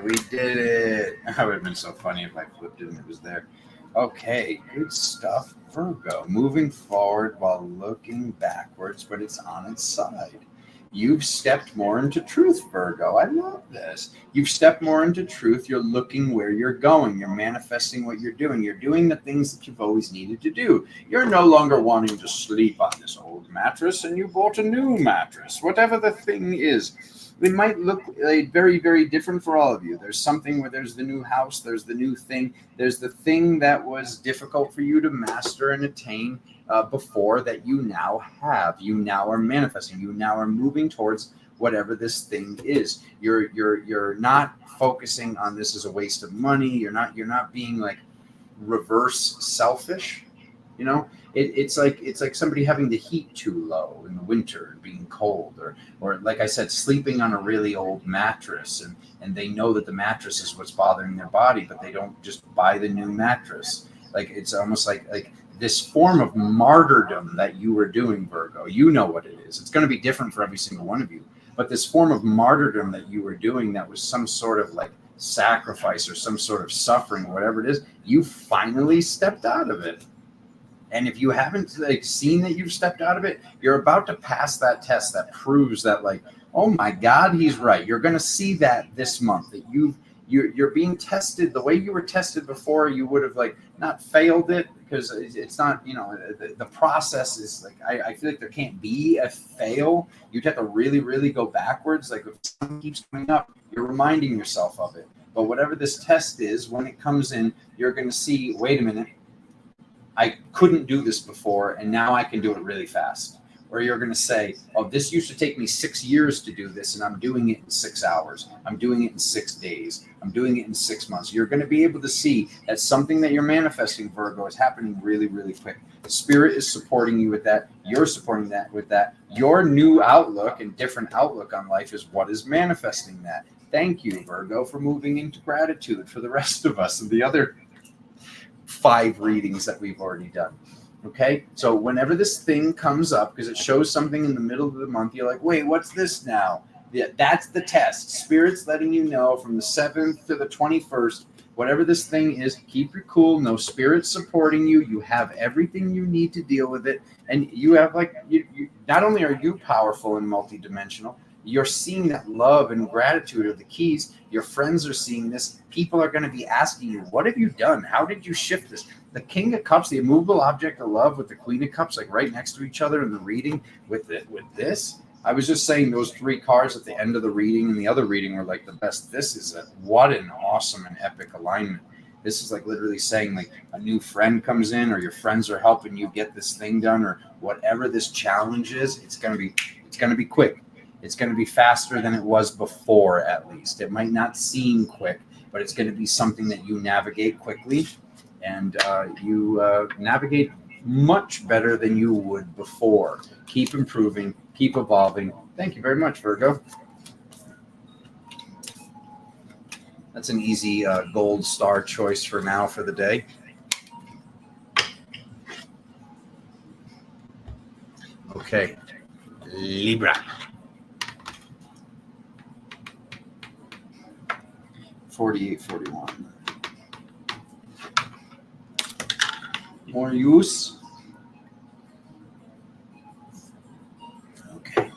We did it. That would have been so funny if I flipped it and it was there. Okay, good stuff, Virgo. Moving forward while looking backwards, but it's on its side. You've stepped more into truth, Virgo. I love this. You've stepped more into truth. You're looking where you're going. You're manifesting what you're doing. You're doing the things that you've always needed to do. You're no longer wanting to sleep on this old mattress and you bought a new mattress. Whatever the thing is, it might look like very, very different for all of you. There's something where there's the new house, there's the new thing, there's the thing that was difficult for you to master and attain before that you now have. You now are manifesting. You now are moving towards whatever this thing is. You're not focusing on this as a waste of money. You're not being like reverse selfish. You know, it's like somebody having the heat too low in the winter and being cold, or like I said, sleeping on a really old mattress, and they know that the mattress is what's bothering their body, but they don't just buy the new mattress. Like it's almost like this form of martyrdom that you were doing, Virgo. You know what it is. It's going to be different for every single one of you, but this form of martyrdom that you were doing, that was some sort of like sacrifice or some sort of suffering, whatever it is, you finally stepped out of it. And if you haven't like seen that you've stepped out of it, you're about to pass that test that proves that, like, oh my God, he's right. You're going to see that this month, that you're being tested the way you were tested before. You would have like not failed it, because it's not, you know, the process is like, I feel like there can't be a fail. You'd have to really, really go backwards. Like if something keeps coming up, you're reminding yourself of it. But whatever this test is, when it comes in, you're going to see, wait a minute, I couldn't do this before, and now I can do it really fast. Or you're going to say, oh, this used to take me 6 years to do this, and I'm doing it in 6 hours. I'm doing it in 6 days. I'm doing it in 6 months. You're going to be able to see that something that you're manifesting, Virgo, is happening really, really quick. Spirit is supporting you with that. You're supporting that with that. Your new outlook and different outlook on life is what is manifesting that. Thank you, Virgo, for moving into gratitude for the rest of us and the other 5 readings that we've already done. Okay, so whenever this thing comes up, because it shows something in the middle of the month, you're like, wait, what's this now? Yeah, that's the test. Spirit's letting you know from the 7th to the 21st, whatever this thing is, keep your cool. No, Spirit's supporting you. You have everything you need to deal with it. And you have like, you not only are you powerful and multidimensional, you're seeing that love and gratitude are the keys. Your friends are seeing this. People are going to be asking you, what have you done? How did you shift this? The King of Cups, the immovable object of love, with the Queen of Cups, like right next to each other in the reading with this. I was just saying those 3 cards at the end of the reading and the other reading were like the best. This is what an awesome and epic alignment. This is like literally saying like a new friend comes in, or your friends are helping you get this thing done, or whatever this challenge is. It's going to be quick. It's going to be faster than it was before, at least. It might not seem quick, but it's going to be something that you navigate quickly, and you navigate much better than you would before. Keep improving, keep evolving. Thank you very much, Virgo. That's an easy gold star choice for now for the day. Okay, Libra. 4841. More use. Okay.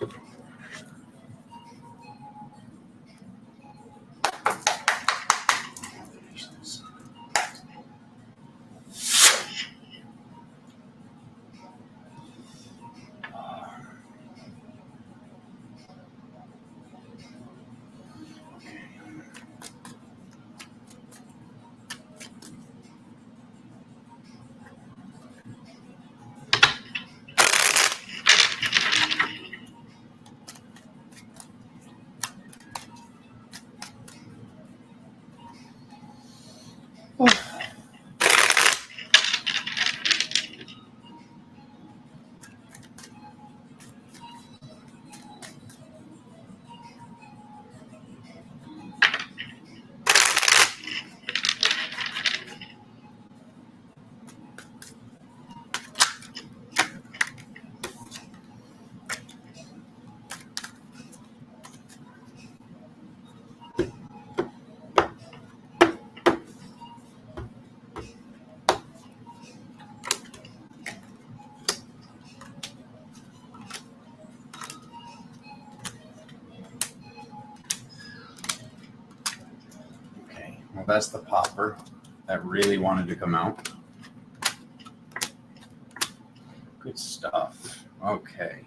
that's the popper that really wanted to come out. Good stuff. Okay.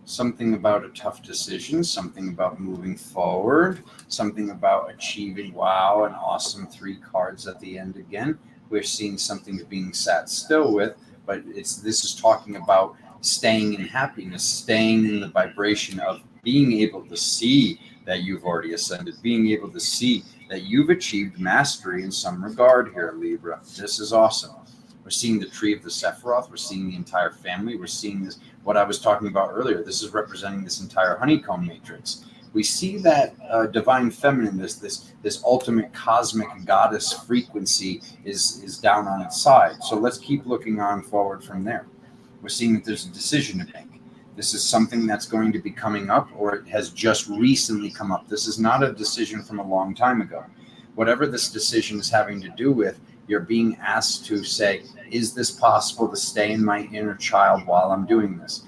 Something about a tough decision, something about moving forward, something about achieving, wow, an awesome 3 cards at the end again. We're seeing something being sat still with, but this is talking about staying in happiness, staying in the vibration of being able to see that you've already ascended, being able to see that you've achieved mastery in some regard here, Libra. This is awesome. We're seeing the tree of the Sephiroth. We're seeing the entire family. We're seeing this, what I was talking about earlier. This is representing this entire honeycomb matrix. We see that divine feminine, this ultimate cosmic goddess frequency is down on its side. So let's keep looking on forward from there. We're seeing that there's a decision to make. This is something that's going to be coming up, or it has just recently come up. This is not a decision from a long time ago. Whatever this decision is having to do with, you're being asked to say, is this possible to stay in my inner child while I'm doing this?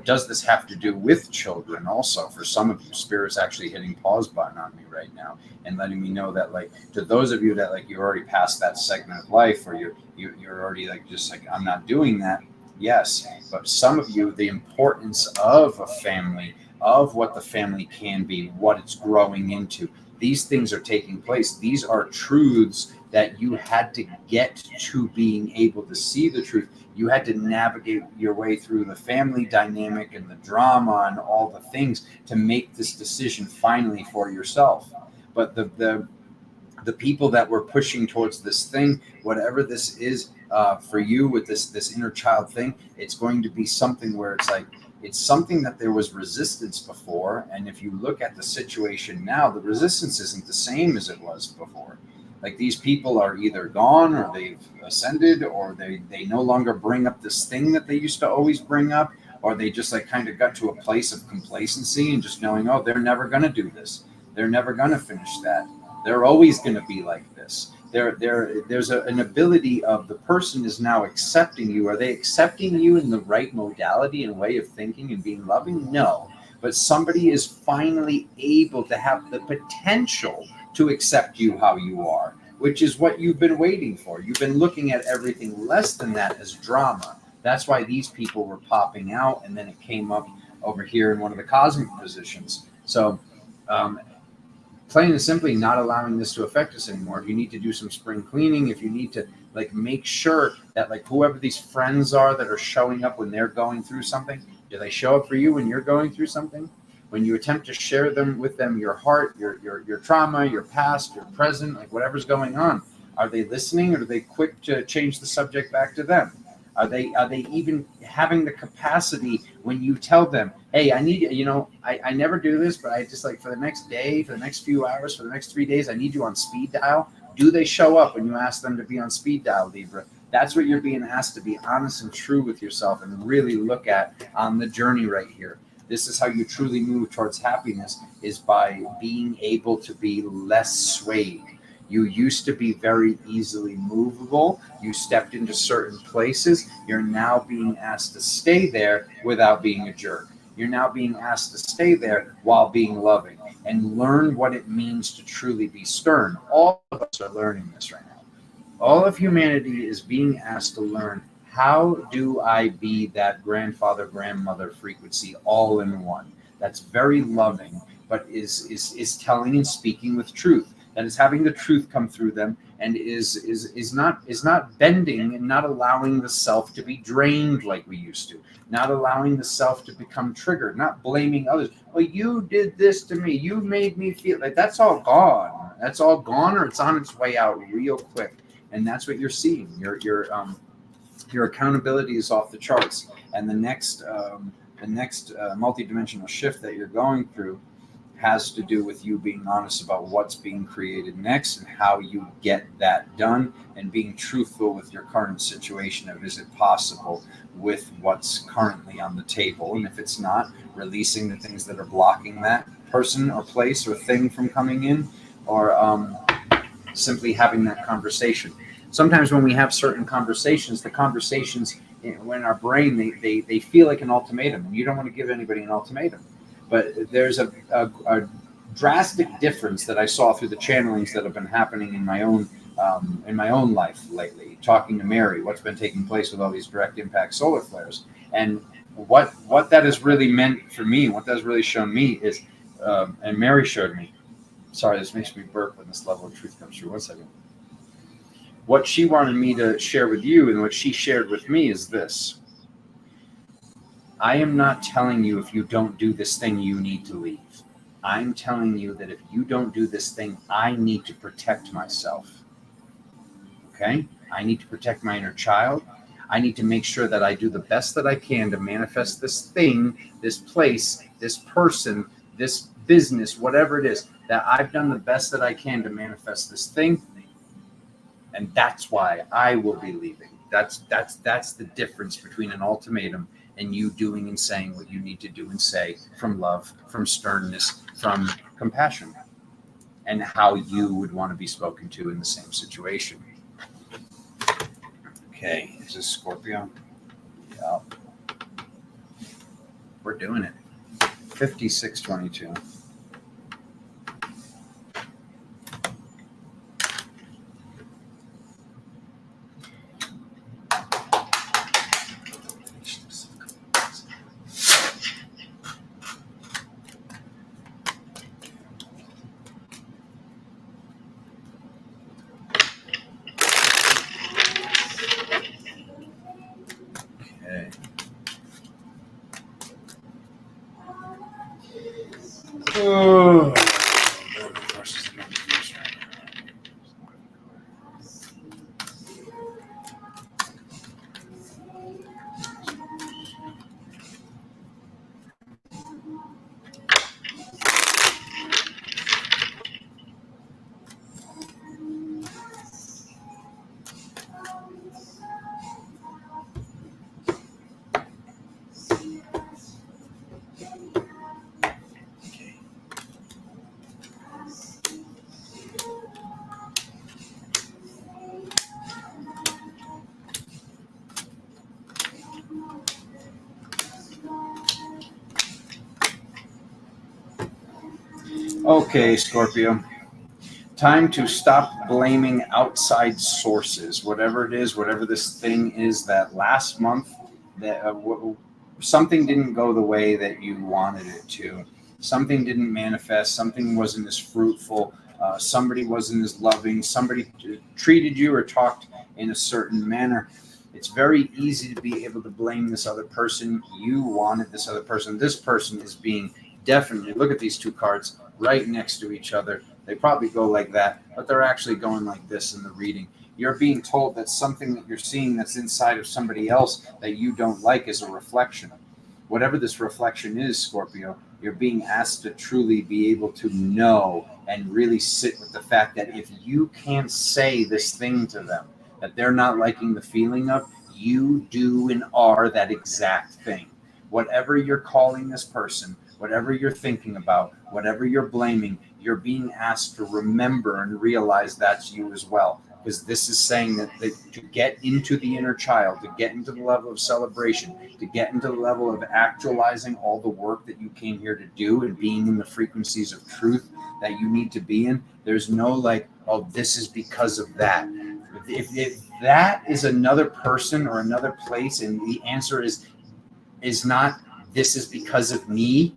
Does this have to do with children also? For some of you, Spirit's actually hitting pause button on me right now and letting me know that, like, to those of you that, like, you're already past that segment of life, or you're already like, just like, I'm not doing that. Yes, but some of you, the importance of a family, of what the family can be, what it's growing into, these things are taking place. These are truths that you had to get to being able to see the truth. You had to navigate your way through the family dynamic and the drama and all the things to make this decision finally for yourself. But the people that were pushing towards this thing, whatever this is for you with this inner child thing, it's going to be something where it's like, it's something that there was resistance before. And if you look at the situation now, the resistance isn't the same as it was before. Like, these people are either gone, or they've ascended, or they no longer bring up this thing that they used to always bring up, or they just like kind of got to a place of complacency and just knowing, oh, they're never going to do this. They're never going to finish that. They're always going to be like this. There's an ability of the person is now accepting you. Are they accepting you in the right modality and way of thinking and being loving? No. But somebody is finally able to have the potential to accept you how you are, which is what you've been waiting for. You've been looking at everything less than that as drama. That's why these people were popping out, and then it came up over here in one of the cosmic positions. So, plain and simply, not allowing this to affect us anymore. If you need to do some spring cleaning, if you need to like make sure that, like, whoever these friends are that are showing up when they're going through something, do they show up for you when you're going through something? When you attempt to share with them your heart, your trauma, your past, your present, like whatever's going on, are they listening, or are they quick to change the subject back to them? Are they even having the capacity when you tell them, hey, I need, I never do this, but I just, like, for the next day, for the next few hours, for the next 3 days, I need you on speed dial. Do they show up when you ask them to be on speed dial, Libra? That's what you're being asked, to be honest and true with yourself and really look at on the journey right here. This is how you truly move towards happiness, is by being able to be less swayed. You used to be very easily movable. You stepped into certain places. You're now being asked to stay there without being a jerk. You're now being asked to stay there while being loving and learn what it means to truly be stern. All of us are learning this right now. All of humanity is being asked to learn, how do I be that grandfather, grandmother frequency all in one? That's very loving, but is telling and speaking with truth. That is having the truth come through them, and is not bending and not allowing the self to be drained like we used to, not allowing the self to become triggered, not blaming others. Well, you did this to me, you made me feel like that's all gone. That's all gone, or it's on its way out real quick. And that's what you're seeing. Your accountability is off the charts, and the next multidimensional shift that you're going through has to do with you being honest about what's being created next and how you get that done, and being truthful with your current situation of, is it possible with what's currently on the table? And if it's not, releasing the things that are blocking that person or place or thing from coming in, or simply having that conversation. Sometimes when we have certain conversations, the conversations in our brain, they feel like an ultimatum, and you don't want to give anybody an ultimatum. But there's a drastic difference that I saw through the channelings that have been happening in my own life lately, talking to Mary, what's been taking place with all these direct impact solar flares, and what that has really meant for me, what that has really shown me is, and Mary showed me. Sorry, this makes me burp when this level of truth comes through. 1 second. What she wanted me to share with you and what she shared with me is this. I am not telling you if you don't do this thing, you need to leave. I'm telling you that if you don't do this thing, I need to protect myself. Okay? I need to protect my inner child. I need to make sure that I do the best that I can to manifest this thing, this place, this person, this business, whatever it is, that I've done the best that I can to manifest this thing. And that's why I will be leaving. That's the difference between an ultimatum and you doing and saying what you need to do and say from love, from sternness, from compassion, and how you would want to be spoken to in the same situation. Okay, is this Scorpio? Yeah. We're doing it. 5622. Oh. Okay, Scorpio. Time to stop blaming outside sources, whatever it is, whatever this thing is that last month that something didn't go the way that you wanted it to. Something didn't manifest. Something wasn't as fruitful. Somebody wasn't as loving. Somebody treated you or talked in a certain manner. It's very easy to be able to blame this other person. You wanted this other person. This person is being definitely, look at these two cards right next to each other. They probably go like that, but they're actually going like this in the reading. You're being told that something that you're seeing that's inside of somebody else that you don't like is a reflection. Whatever this reflection is, Scorpio, you're being asked to truly be able to know and really sit with the fact that if you can't say this thing to them that they're not liking the feeling of, you do and are that exact thing. Whatever you're calling this person, whatever you're thinking about, whatever you're blaming, you're being asked to remember and realize that's you as well. Because this is saying that to get into the inner child, to get into the level of celebration, to get into the level of actualizing all the work that you came here to do and being in the frequencies of truth that you need to be in, there's no like, oh, this is because of that. If that is another person or another place, and the answer is not, this is because of me,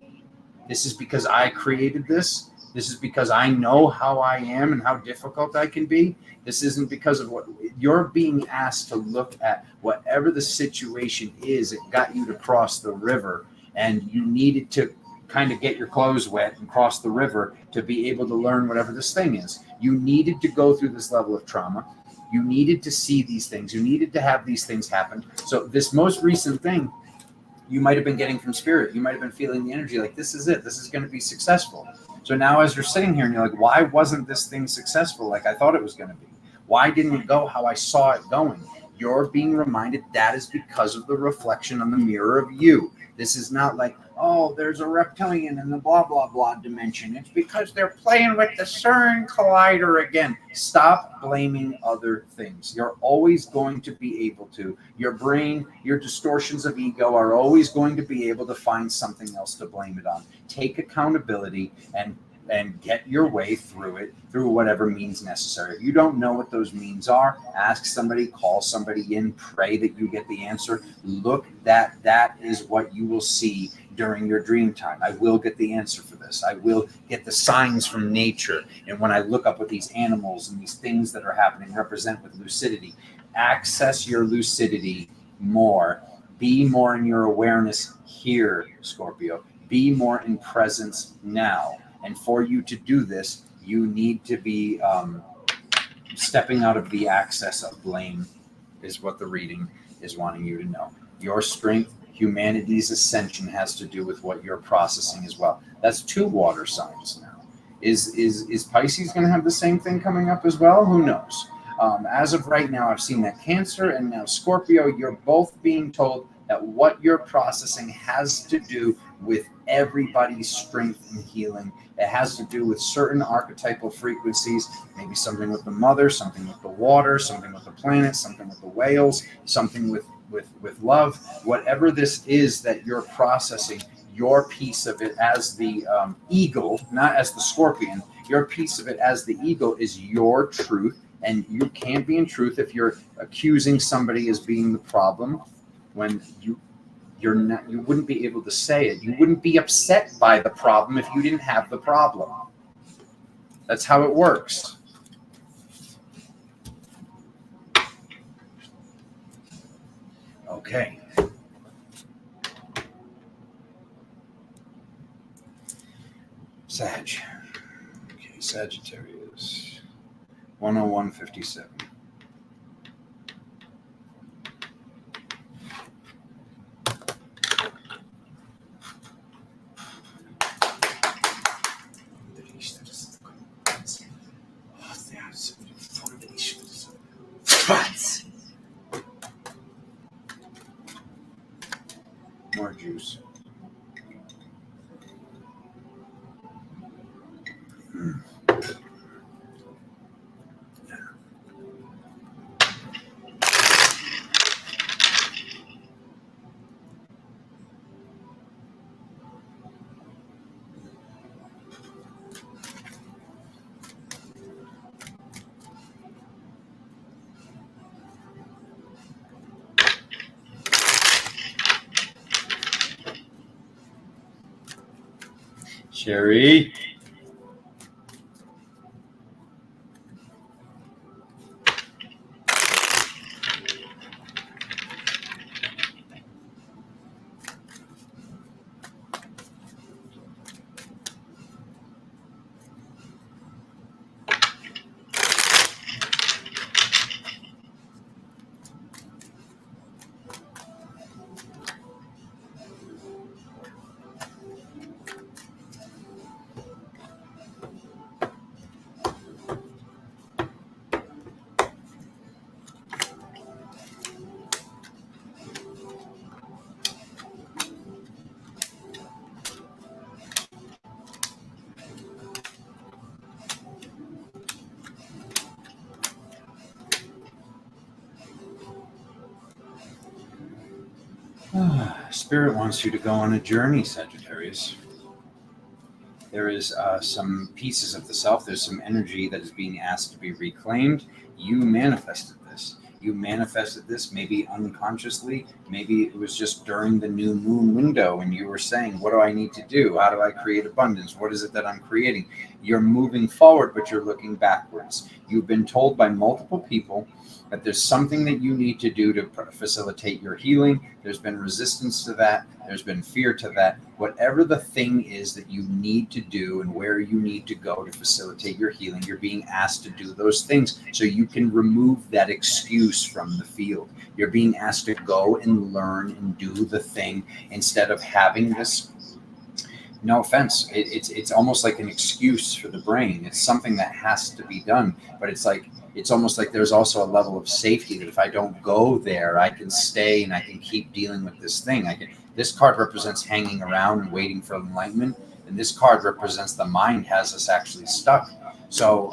this is because I created this. This is because I know how I am and how difficult I can be. This isn't because of what you're being asked to look at. Whatever the situation is, it got you to cross the river, and you needed to kind of get your clothes wet and cross the river to be able to learn whatever this thing is. You needed to go through this level of trauma. You needed to see these things. You needed to have these things happen. So this most recent thing, you might have been getting from spirit. You might have been feeling the energy like, this is it. This is going to be successful. So now as you're sitting here and you're like, why wasn't this thing successful like I thought it was going to be? Why didn't it go how I saw it going? You're being reminded that is because of the reflection on the mirror of you. This is not like, oh, there's a reptilian in the blah, blah, blah dimension. It's because they're playing with the CERN collider again. Stop blaming other things. You're always going to be able to. Your brain, your distortions of ego are always going to be able to find something else to blame it on. Take accountability and and get your way through it through whatever means necessary. If you don't know what those means are, ask somebody, call somebody in, pray that you get the answer. Look, that is what you will see during your dream time. I will get the answer for this. I will get the signs from nature. And when I look up what these animals and these things that are happening represent with lucidity, access your lucidity more. Be more in your awareness here, Scorpio. Be more in presence now. And for you to do this, you need to be stepping out of the access of blame, is what the reading is wanting you to know. Your strength, humanity's ascension has to do with what you're processing as well. That's 2 water signs now. Is Pisces going to have the same thing coming up as well? Who knows? As of right now, I've seen that Cancer and now Scorpio, you're both being told that what you're processing has to do with everybody's strength and healing. It has to do with certain archetypal frequencies, maybe something with the mother, something with the water, something with the planet, something with the whales, something with love. Whatever this is that you're processing, your piece of it as the eagle, not as the scorpion, your piece of it as the eagle is your truth. And you can't be in truth if you're accusing somebody as being the problem when you're not. You wouldn't be able to say it. You wouldn't be upset by the problem if you didn't have the problem. That's how it works. Okay. Sag. Okay, Sagittarius. 101.57. More juice. Sherry. Spirit wants you to go on a journey, Sagittarius. There is some pieces of the self. There's some energy that is being asked to be reclaimed. You manifested this. You manifested this maybe unconsciously. Maybe it was just during the new moon window and you were saying, what do I need to do? How do I create abundance? What is it that I'm creating? You're moving forward, but you're looking backwards. You've been told by multiple people that there's something that you need to do to facilitate your healing. There's been resistance to that. There's been fear to that. Whatever the thing is that you need to do and where you need to go to facilitate your healing, you're being asked to do those things so you can remove that excuse from the field. You're being asked to go and learn and do the thing instead of having this. No offense, it's almost like an excuse for the brain. It's something that has to be done, but it's almost like there's also a level of safety that if I don't go there, I can stay and I can keep dealing with this thing. This card represents hanging around and waiting for enlightenment, and this card represents the mind has us actually stuck. So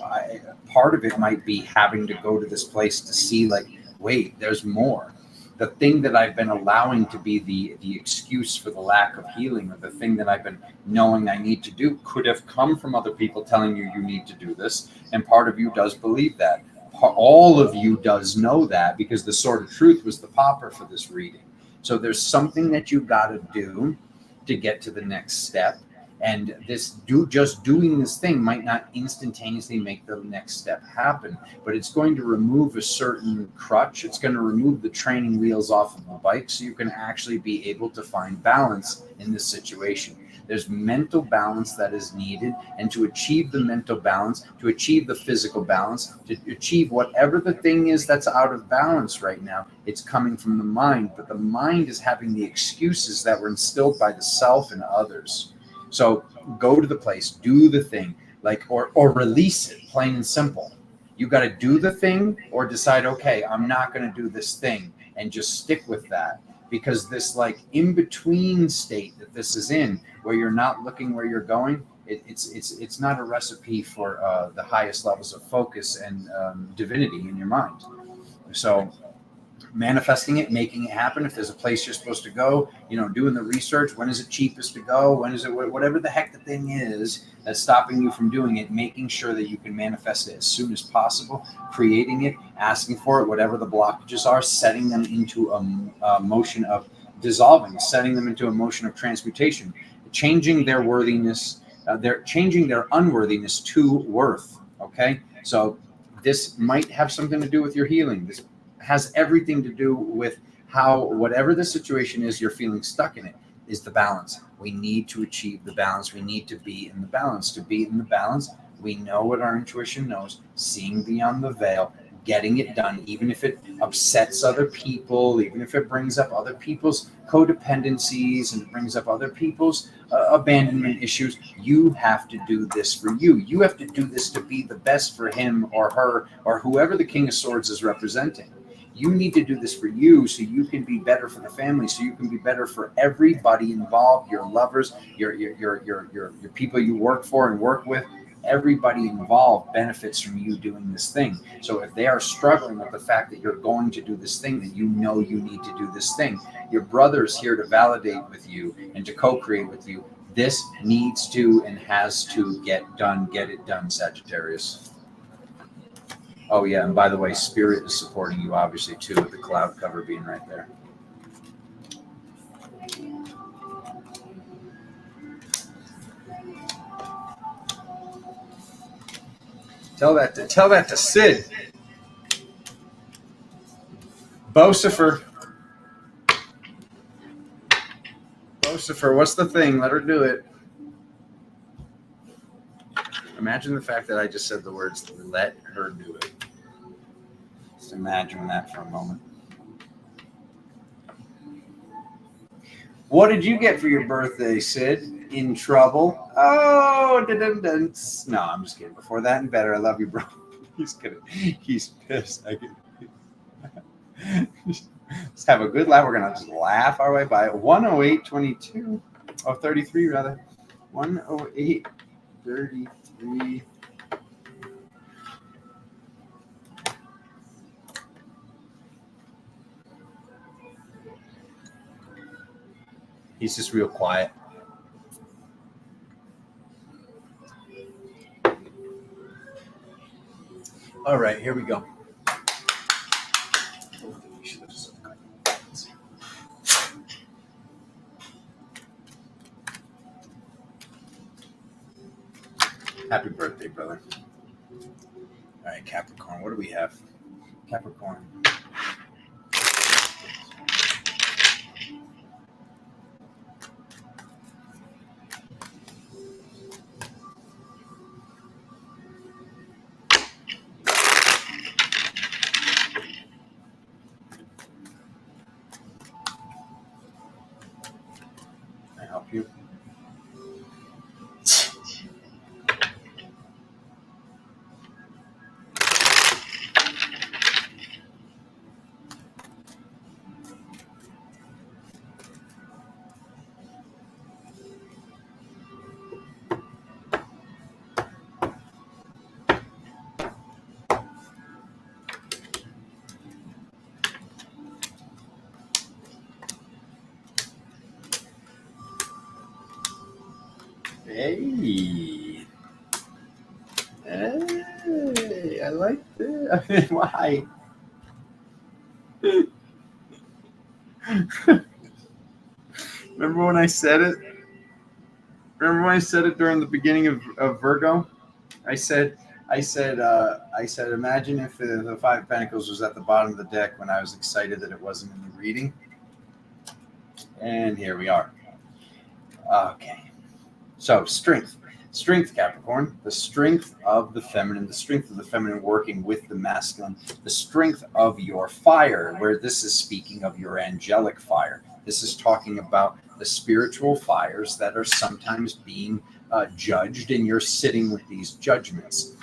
part of it might be having to go to this place to see, like, wait, there's more. the thing that I've been allowing to be the excuse for the lack of healing, or the thing that I've been knowing I need to do, could have come from other people telling you need to do this. And part of you does believe that. All of you does know that, because the Sword of Truth was the popper for this reading. So there's something that you got to do to get to the next step. And just doing this thing might not instantaneously make the next step happen, but it's going to remove a certain crutch. It's going to remove the training wheels off of the bike, so you can actually be able to find balance in this situation. There's mental balance that is needed, and to achieve the mental balance, to achieve the physical balance, to achieve whatever the thing is that's out of balance right now, it's coming from the mind. But the mind is having the excuses that were instilled by the self and others. So go to the place, do the thing, or release it, plain and simple. You got to do the thing, or decide, okay, I'm not going to do this thing, and just stick with that. Because this in-between state that this is in, where you're not looking where you're going, it's not a recipe for the highest levels of focus and divinity in your mind. So manifesting it, making it happen. If there's a place you're supposed to go, doing the research, when is it cheapest to go, when is it, whatever the heck the thing is that's stopping you from doing it, making sure that you can manifest it as soon as possible, creating it, asking for it, whatever the blockages are, setting them into a motion of dissolving, setting them into a motion of transmutation, changing their worthiness, they're changing their unworthiness to worth. Okay, so this might have something to do with your healing. This has everything to do with how, whatever the situation is, you're feeling stuck in it, is the balance. We need to achieve the balance. We need to be in the balance. To be in the balance, we know what our intuition knows, seeing beyond the veil, getting it done, even if it upsets other people, even if it brings up other people's codependencies and brings up other people's abandonment issues. You have to do this for you. You have to do this to be the best for him or her or whoever the King of Swords is representing. You need to do this for you, so you can be better for the family, so you can be better for everybody involved, your lovers, your people you work for and work with. Everybody involved benefits from you doing this thing. So if they are struggling with the fact that you're going to do this thing, then you know you need to do this thing. Your brother is here to validate with you and to co-create with you. This needs to and has to get done. Get it done, Sagittarius. Oh, yeah, and by the way, Spirit is supporting you, obviously, too, with the cloud cover being right there. Tell that to Sid. Bosifer, what's the thing? Let her do it. Imagine the fact that I just said the words, let her do it. Just imagine that for a moment. What did you get for your birthday, Sid? In trouble? Oh, no, I'm just kidding. Before that and better. I love you, bro. He's kidding. He's pissed. Let's have a good laugh. We're going to just laugh our way by it. 108.22. Oh, 33 rather. 108.33. He's just real quiet. All right, here we go. Happy birthday, brother. All right, Capricorn. What do we have? Capricorn. Can I help you? Hey. Hey, I like that. Why? Remember when I said it? Remember when I said it during the beginning of Virgo? I said, imagine if the Five of Pentacles was at the bottom of the deck when I was excited that it wasn't in the reading. And here we are. Okay. So strength. Strength, Capricorn, the strength of the feminine working with the masculine, the strength of your fire, where this is speaking of your angelic fire. This is talking about the spiritual fires that are sometimes being judged, and you're sitting with these judgments.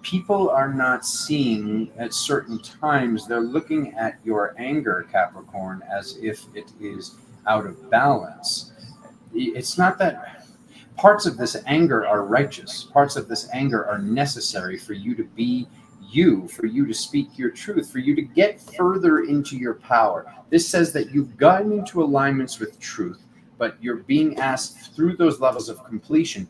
People are not seeing at certain times, they're looking at your anger, Capricorn, as if it is out of balance. It's not that. Parts of this anger are righteous. Parts of this anger are necessary for you to be you, for you to speak your truth, for you to get further into your power. This says that you've gotten into alignments with truth, but you're being asked through those levels of completion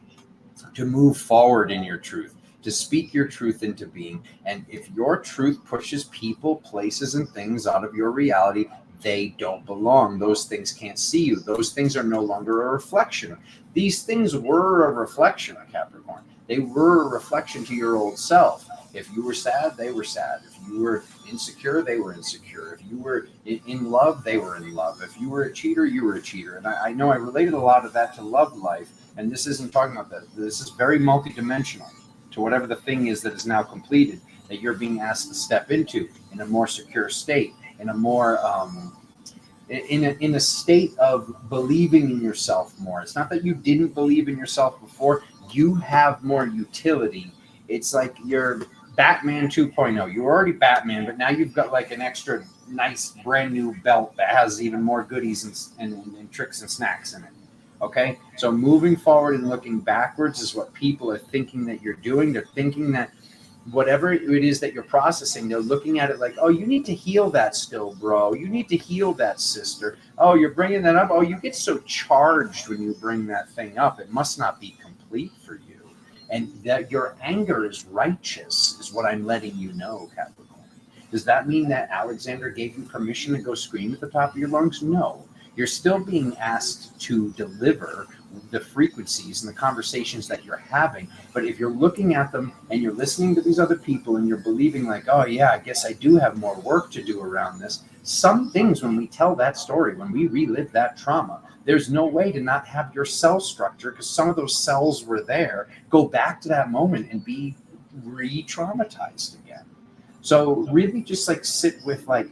to move forward in your truth, to speak your truth into being. And if your truth pushes people, places, and things out of your reality, they don't belong. Those things can't see you. Those things are no longer a reflection. These things were a reflection of Capricorn. They were a reflection to your old self. If you were sad, they were sad. If you were insecure, they were insecure. If you were in love, they were in love. If you were a cheater, you were a cheater. And I know I related a lot of that to love life. And this isn't talking about that. This is very multidimensional to whatever the thing is that is now completed, that you're being asked to step into in a more secure state, in a more in a state of believing in yourself more. It's not that you didn't believe in yourself before. You have more utility. It's like you're Batman 2.0. You were already Batman, but now you've got like an extra nice brand new belt that has even more goodies and tricks and snacks in it. Okay, so moving forward and looking backwards is what people are thinking that you're doing. They're thinking that whatever it is that you're processing, they're looking at it like, oh, you need to heal that still, bro. You need to heal that, sister. Oh, you're bringing that up. Oh, you get so charged when you bring that thing up. It must not be complete for you. And that your anger is righteous is what I'm letting you know, Capricorn. Does that mean that Alexander gave you permission to go scream at the top of your lungs? No. You're still being asked to deliver the frequencies and the conversations that you're having. But if you're looking at them and you're listening to these other people and you're believing like, oh yeah, I guess I do have more work to do around this. Some things, when we tell that story, when we relive that trauma, there's no way to not have your cell structure, because some of those cells were there, go back to that moment and be re-traumatized again. So really just like sit with like,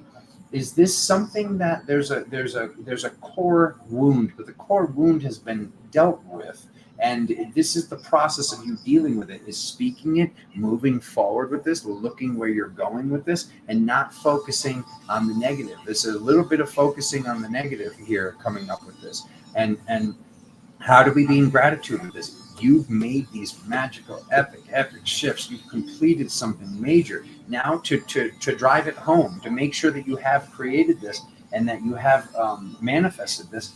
is this something that there's a core wound, but the core wound has been dealt with, and this is the process of you dealing with it, is speaking it, moving forward with this, looking where you're going with this, and not focusing on the negative. There's a little bit of focusing on the negative here coming up with this, and how do we be in gratitude with this? You've made these magical, epic shifts. You've completed something major. Now to drive it home, to make sure that you have created this and that you have manifested this.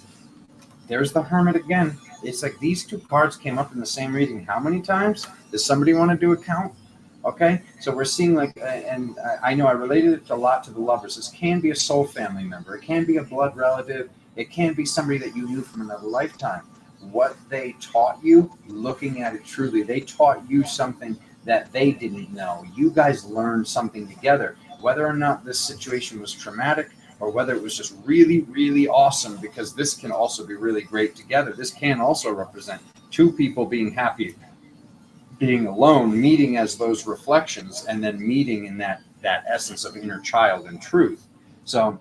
There's the Hermit again. It's like these two cards came up in the same reading. How many times? Does somebody want to do a count? Okay, so we're seeing like, and I know I related it a lot to the Lovers. This can be a soul family member. It can be a blood relative. It can be somebody that you knew from another lifetime. What they taught you, looking at it truly, they taught you something that they didn't know. You guys learned something together, whether or not this situation was traumatic or whether it was just really, really awesome, because this can also be really great together. This can also represent two people being happy, being alone, meeting as those reflections, and then meeting in that essence of inner child and truth. So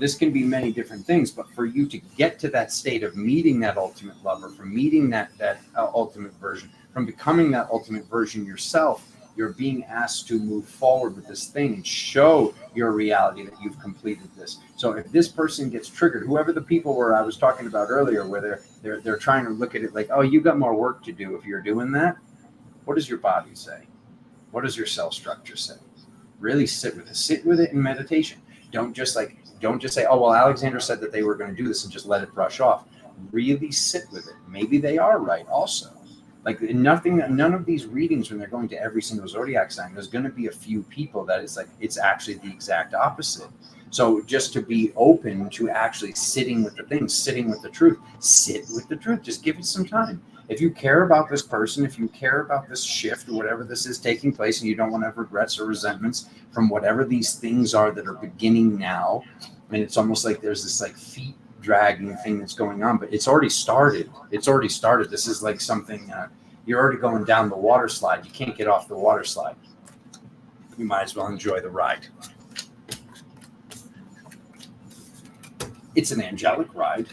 this can be many different things, but for you to get to that state of meeting that ultimate lover, from meeting that ultimate version, from becoming that ultimate version yourself, you're being asked to move forward with this thing and show your reality that you've completed this. So if this person gets triggered, whoever the people were I was talking about earlier, where they're trying to look at it like, oh, you got more work to do if you're doing that. What does your body say? What does your cell structure say? Really sit with it. Sit with it in meditation. Don't just say, oh, well, Alexander said that they were going to do this and just let it brush off. Really sit with it. Maybe they are right also. Like none of these readings, when they're going to every single zodiac sign, there's going to be a few people that it's like it's actually the exact opposite. So just to be open to actually sitting with the things, sitting with the truth, sit with the truth. Just give it some time. If you care about this person, if you care about this shift or whatever this is taking place, and you don't want to have regrets or resentments from whatever these things are that are beginning now, and it's almost like there's this like feet dragging thing that's going on, but it's already started. It's already started. This is like something you're already going down the water slide. You can't get off the water slide. You might as well enjoy the ride. It's an angelic ride.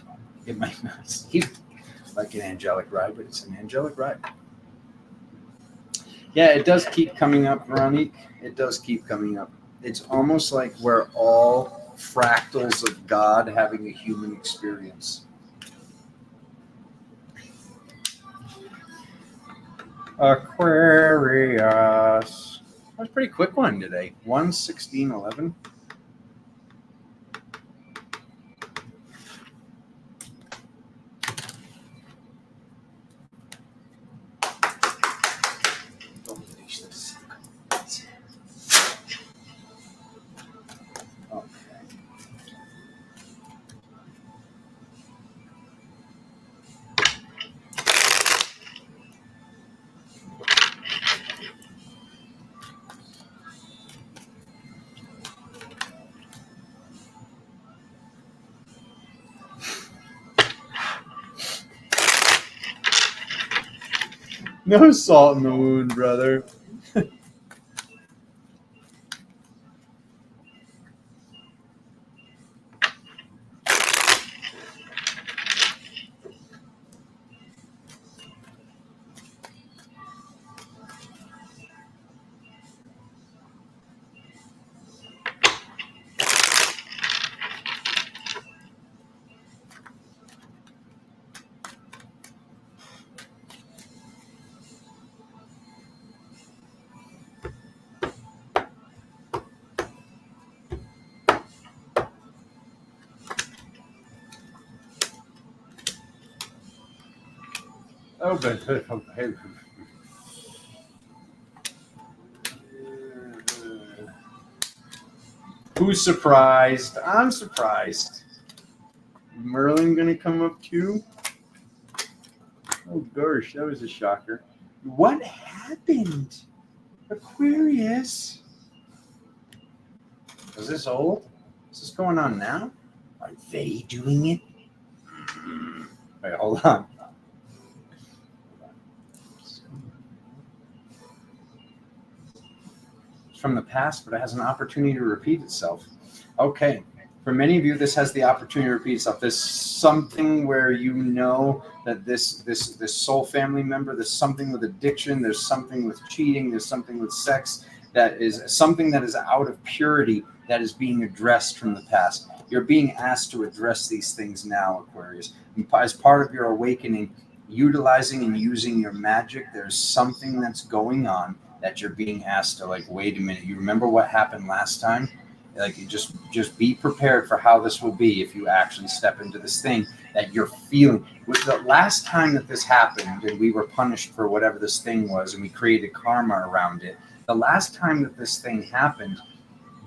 It might not seem like an angelic ride, but it's an angelic ride. Yeah, it does keep coming up, Veronique. It does keep coming up. It's almost like we're all fractals of God having a human experience. Aquarius. That was a pretty quick one today. 1:16:11. No salt in the wound, brother. Oh, but who's surprised? I'm surprised. Merlin gonna come up too? Oh gosh, that was a shocker. What happened? Aquarius? Is this old? Is this going on now? Are they doing it? Wait, hold on. It's from the past, but it has an opportunity to repeat itself. Okay. For many of you, this has the opportunity to repeat itself. There's something where you know that this soul family member, there's something with addiction, there's something with cheating, there's something with sex, that is something that is out of purity that is being addressed from the past. You're being asked to address these things now, Aquarius. And as part of your awakening, utilizing and using your magic, there's something that's going on that you're being asked to, like, wait a minute. You remember what happened last time? Like, you just be prepared for how this will be if you actually step into this thing that you're feeling. With the last time that this happened and we were punished for whatever this thing was and we created karma around it, the last time that this thing happened,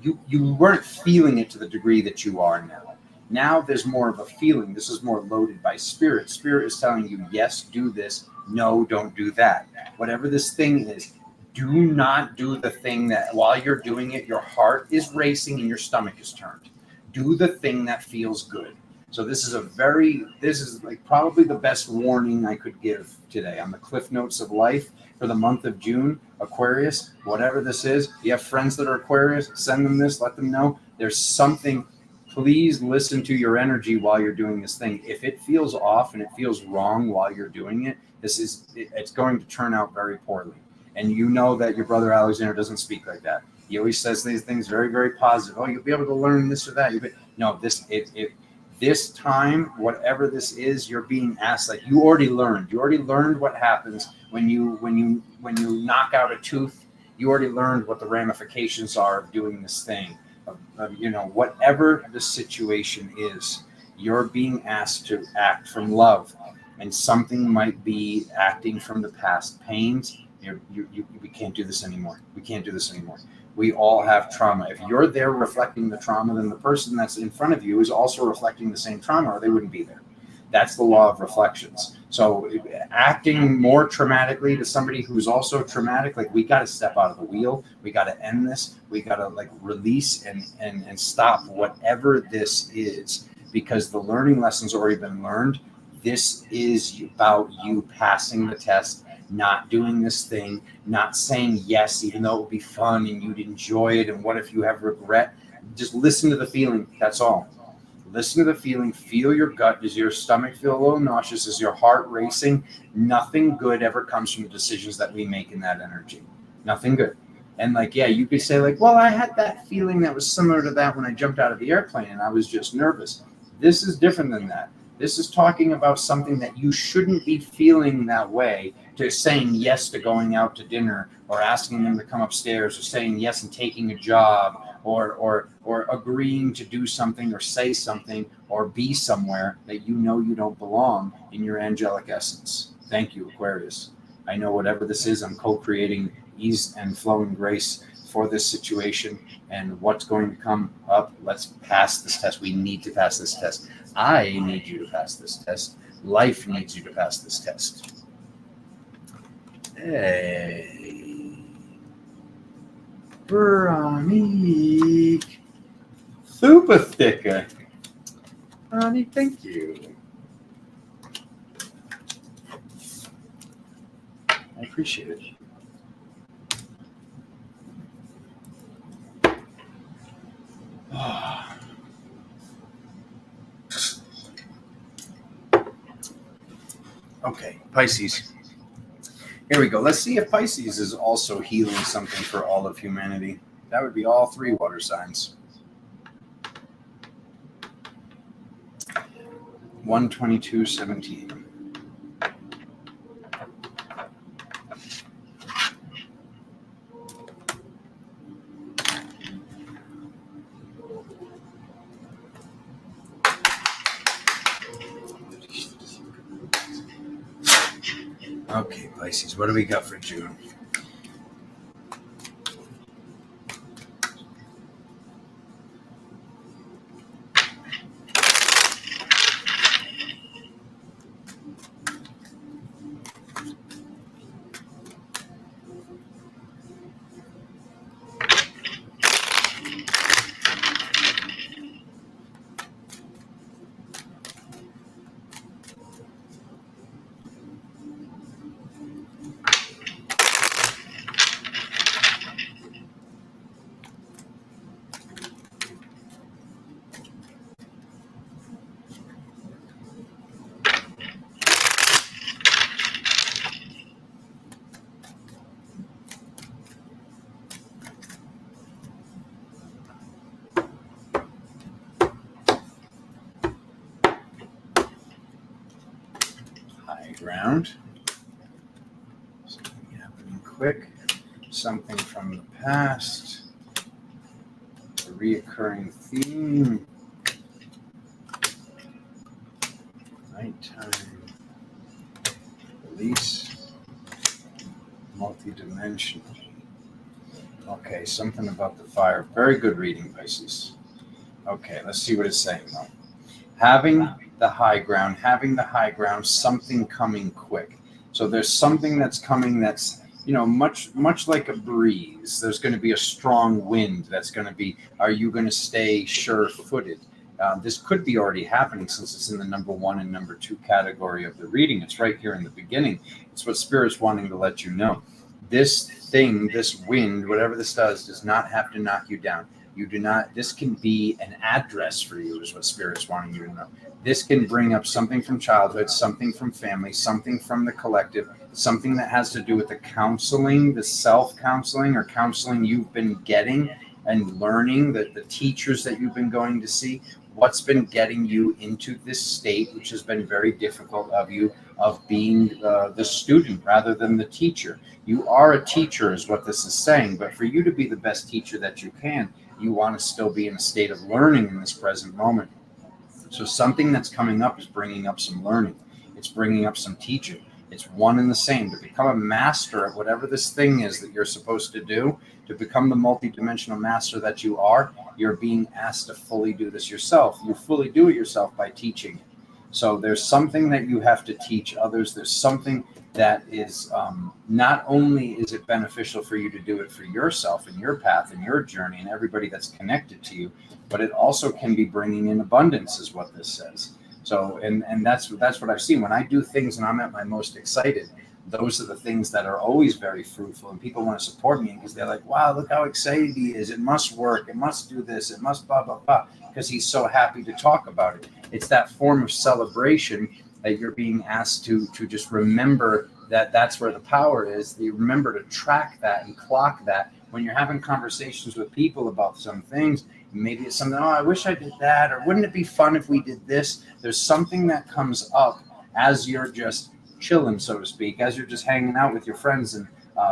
you weren't feeling it to the degree that you are now. Now there's more of a feeling. This is more loaded by spirit. Spirit is telling you, yes, do this. No, don't do that. Whatever this thing is, do not do the thing that while you're doing it, your heart is racing and your stomach is turned. Do the thing that feels good. So this is like probably the best warning I could give today on the Cliff Notes of Life for the month of June. Aquarius, whatever this is, you have friends that are Aquarius, send them this, let them know there's something. Please listen to your energy while you're doing this thing. If it feels off and it feels wrong while you're doing it, it's going to turn out very poorly. And you know that your brother Alexander doesn't speak like that. He always says these things very, very positive. Oh, you'll be able to learn this or that. No, this time, whatever this is, you're being asked. Like, you already learned. You already learned what happens when you knock out a tooth. You already learned what the ramifications are of doing this thing. Whatever the situation is, you're being asked to act from love. and something might be acting from the past pains. We can't do this anymore. We can't do this anymore. We all have trauma. If you're there reflecting the trauma, then the person that's in front of you is also reflecting the same trauma, or they wouldn't be there. That's the law of reflections. So acting more traumatically to somebody who's also traumatic, like we got to step out of the wheel. We got to end this. We got to like release and stop whatever this is, because the learning lesson's already been learned. This is about you passing the test, not doing this thing, not saying yes, even though it would be fun and you'd enjoy it. And what if you have regret? Just listen to the feeling. That's all. Listen to the feeling. Feel your gut. Does your stomach feel a little nauseous? Is your heart racing? Nothing good ever comes from the decisions that we make in that energy. Nothing good. And like, yeah, you could say like, well, I had that feeling that was similar to that when I jumped out of the airplane and I was just nervous. This is different than that. This is talking about something that you shouldn't be feeling that way, to saying yes to going out to dinner, or asking them to come upstairs, or saying yes and taking a job, or agreeing to do something or say something or be somewhere that you know you don't belong in your angelic essence. Thank you, Aquarius. I know whatever this is, I'm co-creating ease and flowing grace for this situation and what's going to come up. Let's pass this test. We need to pass this test. I need you to pass this test. Life needs you to pass this test. Hey, Veronique, super thicker. Veronique, thank you. I appreciate it. Okay, Pisces. Here we go. Let's see if Pisces is also healing something for all of humanity. That would be all three water signs. 122:17. Okay, Pisces, what do we got for June? High ground. Something happening quick. Something from the past. A reoccurring theme. Nighttime. Release. Multi-dimensional. Okay, something about the fire. Very good reading, Pisces. Okay, let's see what it's saying though. Having the high ground, something coming quick. So there's something that's coming that's, much like a breeze. There's going to be a strong wind that's going to be, are you going to stay sure-footed? This could be already happening since it's in the number 1 and number 2 category of the reading. It's right here in the beginning. It's what Spirit's wanting to let you know. This thing, this wind, whatever this does not have to knock you down. You do not, this can be an address for you, is what Spirit's wanting you to know. This can bring up something from childhood, something from family, something from the collective, something that has to do with the counseling, the self-counseling or counseling you've been getting and learning, the teachers that you've been going to see, what's been getting you into this state, which has been very difficult of you, of being the student rather than the teacher. You are a teacher is what this is saying, but for you to be the best teacher that you can, you want to still be in a state of learning in this present moment. So something that's coming up is bringing up some learning. It's bringing up some teaching. It's one and the same. To become a master at whatever this thing is that you're supposed to do, to become the multidimensional master that you are, you're being asked to fully do this yourself. You fully do it yourself by teaching it. So there's something that you have to teach others. There's something that is not only is it beneficial for you to do it for yourself and your path and your journey and everybody that's connected to you, but it also can be bringing in abundance, is what this says. So, and that's what I've seen when I do things and I'm at my most excited. Those are the things that are always very fruitful, and people want to support me because they're like, wow, look how excited he is. It must work. It must do this. It must blah, blah, blah, because he's so happy to talk about it. It's that form of celebration that you're being asked to just remember that that's where the power is. You remember to track that and clock that when you're having conversations with people about some things. Maybe it's something, oh, I wish I did that, or wouldn't it be fun if we did this? There's something that comes up as you're just chilling, so to speak, as you're just hanging out with your friends and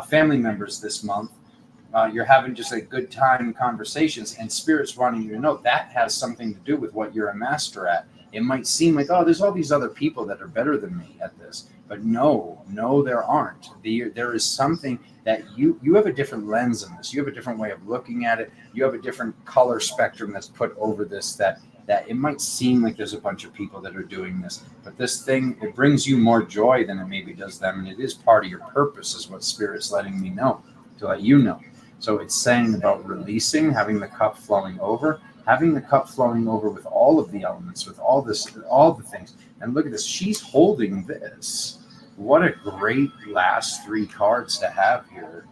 family members this month. You're having just a good time conversations, and Spirit's wanting you to know that has something to do with what you're a master at. It might seem like, oh, there's all these other people that are better than me at this. But no, there aren't. There is something that you have a different lens in this. You have a different way of looking at it. You have a different color spectrum that's put over this, that it might seem like there's a bunch of people that are doing this. But this thing, it brings you more joy than it maybe does them. And it is part of your purpose, is what Spirit's letting me know, to let you know. So it's saying about releasing, having the cup flowing over with all of the elements, with all the things. And look at this. She's holding this. What a great last three cards to have here,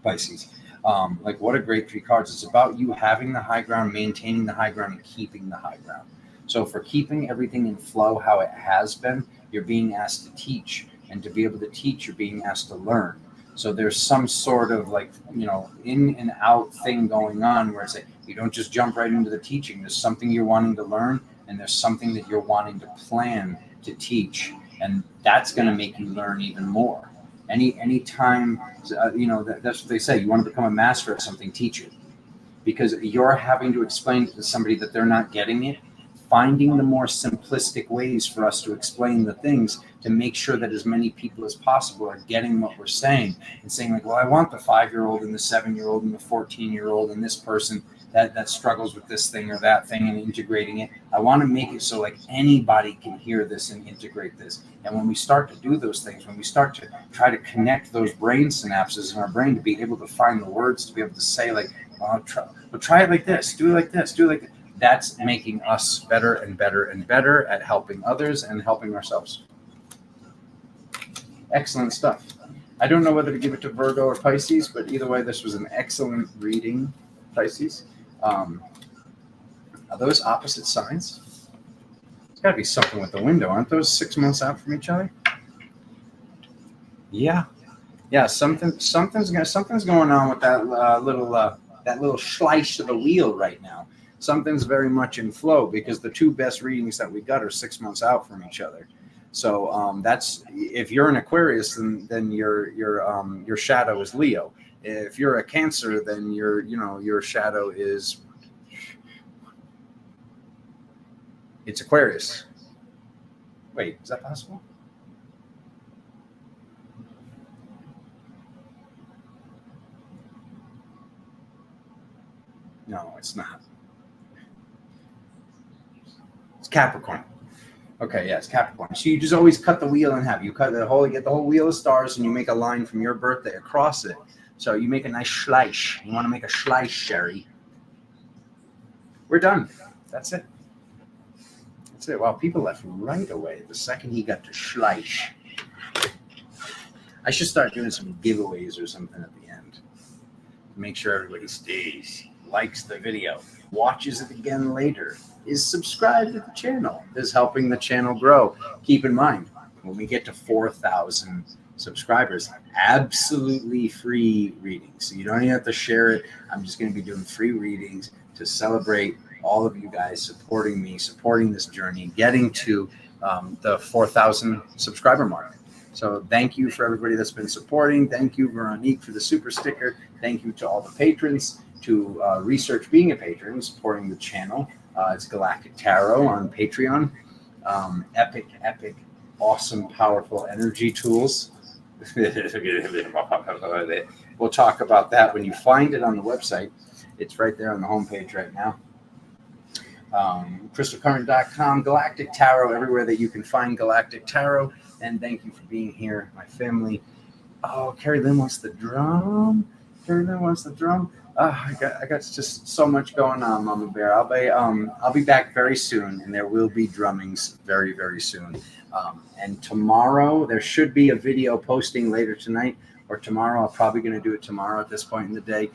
Pisces. Like, what a great three cards. It's about you having the high ground, maintaining the high ground, and keeping the high ground. So for keeping everything in flow how it has been, you're being asked to teach. And to be able to teach, you're being asked to learn. So there's some sort of in and out thing going on where it's like you don't just jump right into the teaching. There's something you're wanting to learn, and there's something that you're wanting to plan to teach. And that's going to make you learn even more. Any time, that's what they say. You want to become a master at something, teach it. Because you're having to explain to somebody that they're not getting it. Finding the more simplistic ways for us to explain the things to make sure that as many people as possible are getting what we're saying and saying like, well, I want the 5-year-old and the 7-year-old and the 14-year-old and this person that struggles with this thing or that thing and integrating it. I want to make it so like anybody can hear this and integrate this. And when we start to do those things, when we start to try to connect those brain synapses in our brain to be able to find the words, to be able to say like, try it like this, do it like this, do it like that. That's making us better and better and better at helping others and helping ourselves. Excellent stuff. I don't know whether to give it to Virgo or Pisces, but either way, this was an excellent reading, Pisces. Are those opposite signs? It's got to be something with the window. Aren't those 6 months out from each other? Yeah. Something's going on with that little slice of the wheel right now. Something's very much in flow because the two best readings that we got are 6 months out from each other. So that's, if you're an Aquarius, then your shadow is Leo. If you're a Cancer, then your shadow is it's Aquarius. Wait, is that possible? No, it's not. It's Capricorn. Okay, yeah, it's Capricorn. So you just always cut the wheel in half. You get the whole wheel of stars, and you make a line from your birthday across it. So you make a nice schleisch. You want to make a schleisch, Sherry. We're done. That's it. That's it. Wow, people left right away the second he got to schleisch. I should start doing some giveaways or something at the end. Make sure everybody stays, likes the video, watches it again later, is subscribed to the channel, is helping the channel grow. Keep in mind, when we get to 4,000 subscribers, absolutely free readings. So you don't even have to share it. I'm just going to be doing free readings to celebrate all of you guys supporting me, supporting this journey, getting to the 4,000 subscriber mark. So thank you for everybody that's been supporting. Thank you, Veronique, for the super sticker. Thank you to all the patrons, to Research being a patron, supporting the channel. It's Galactic Tarot on Patreon. Epic awesome, powerful energy tools. We'll talk about that when you find it on the website. It's right there on the homepage right now. Crystalcurrent.com, Galactic Tarot, everywhere that you can find Galactic Tarot. And thank you for being here, my family. Oh, Carrie Lynn wants the drum. Carrie Lynn wants the drum. I got just so much going on, Mama Bear. I'll be back very soon, and there will be drummings very, very soon. And tomorrow there should be a video posting later tonight or tomorrow. I'm probably going to do it tomorrow at this point in the day.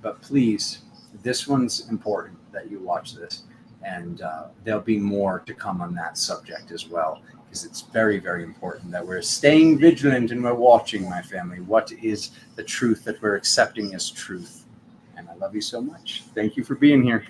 But please, this one's important that you watch this, and there'll be more to come on that subject as well, because it's very, very important that we're staying vigilant and we're watching, my family. What is the truth that we're accepting as truth? And I love you so much. Thank you for being here.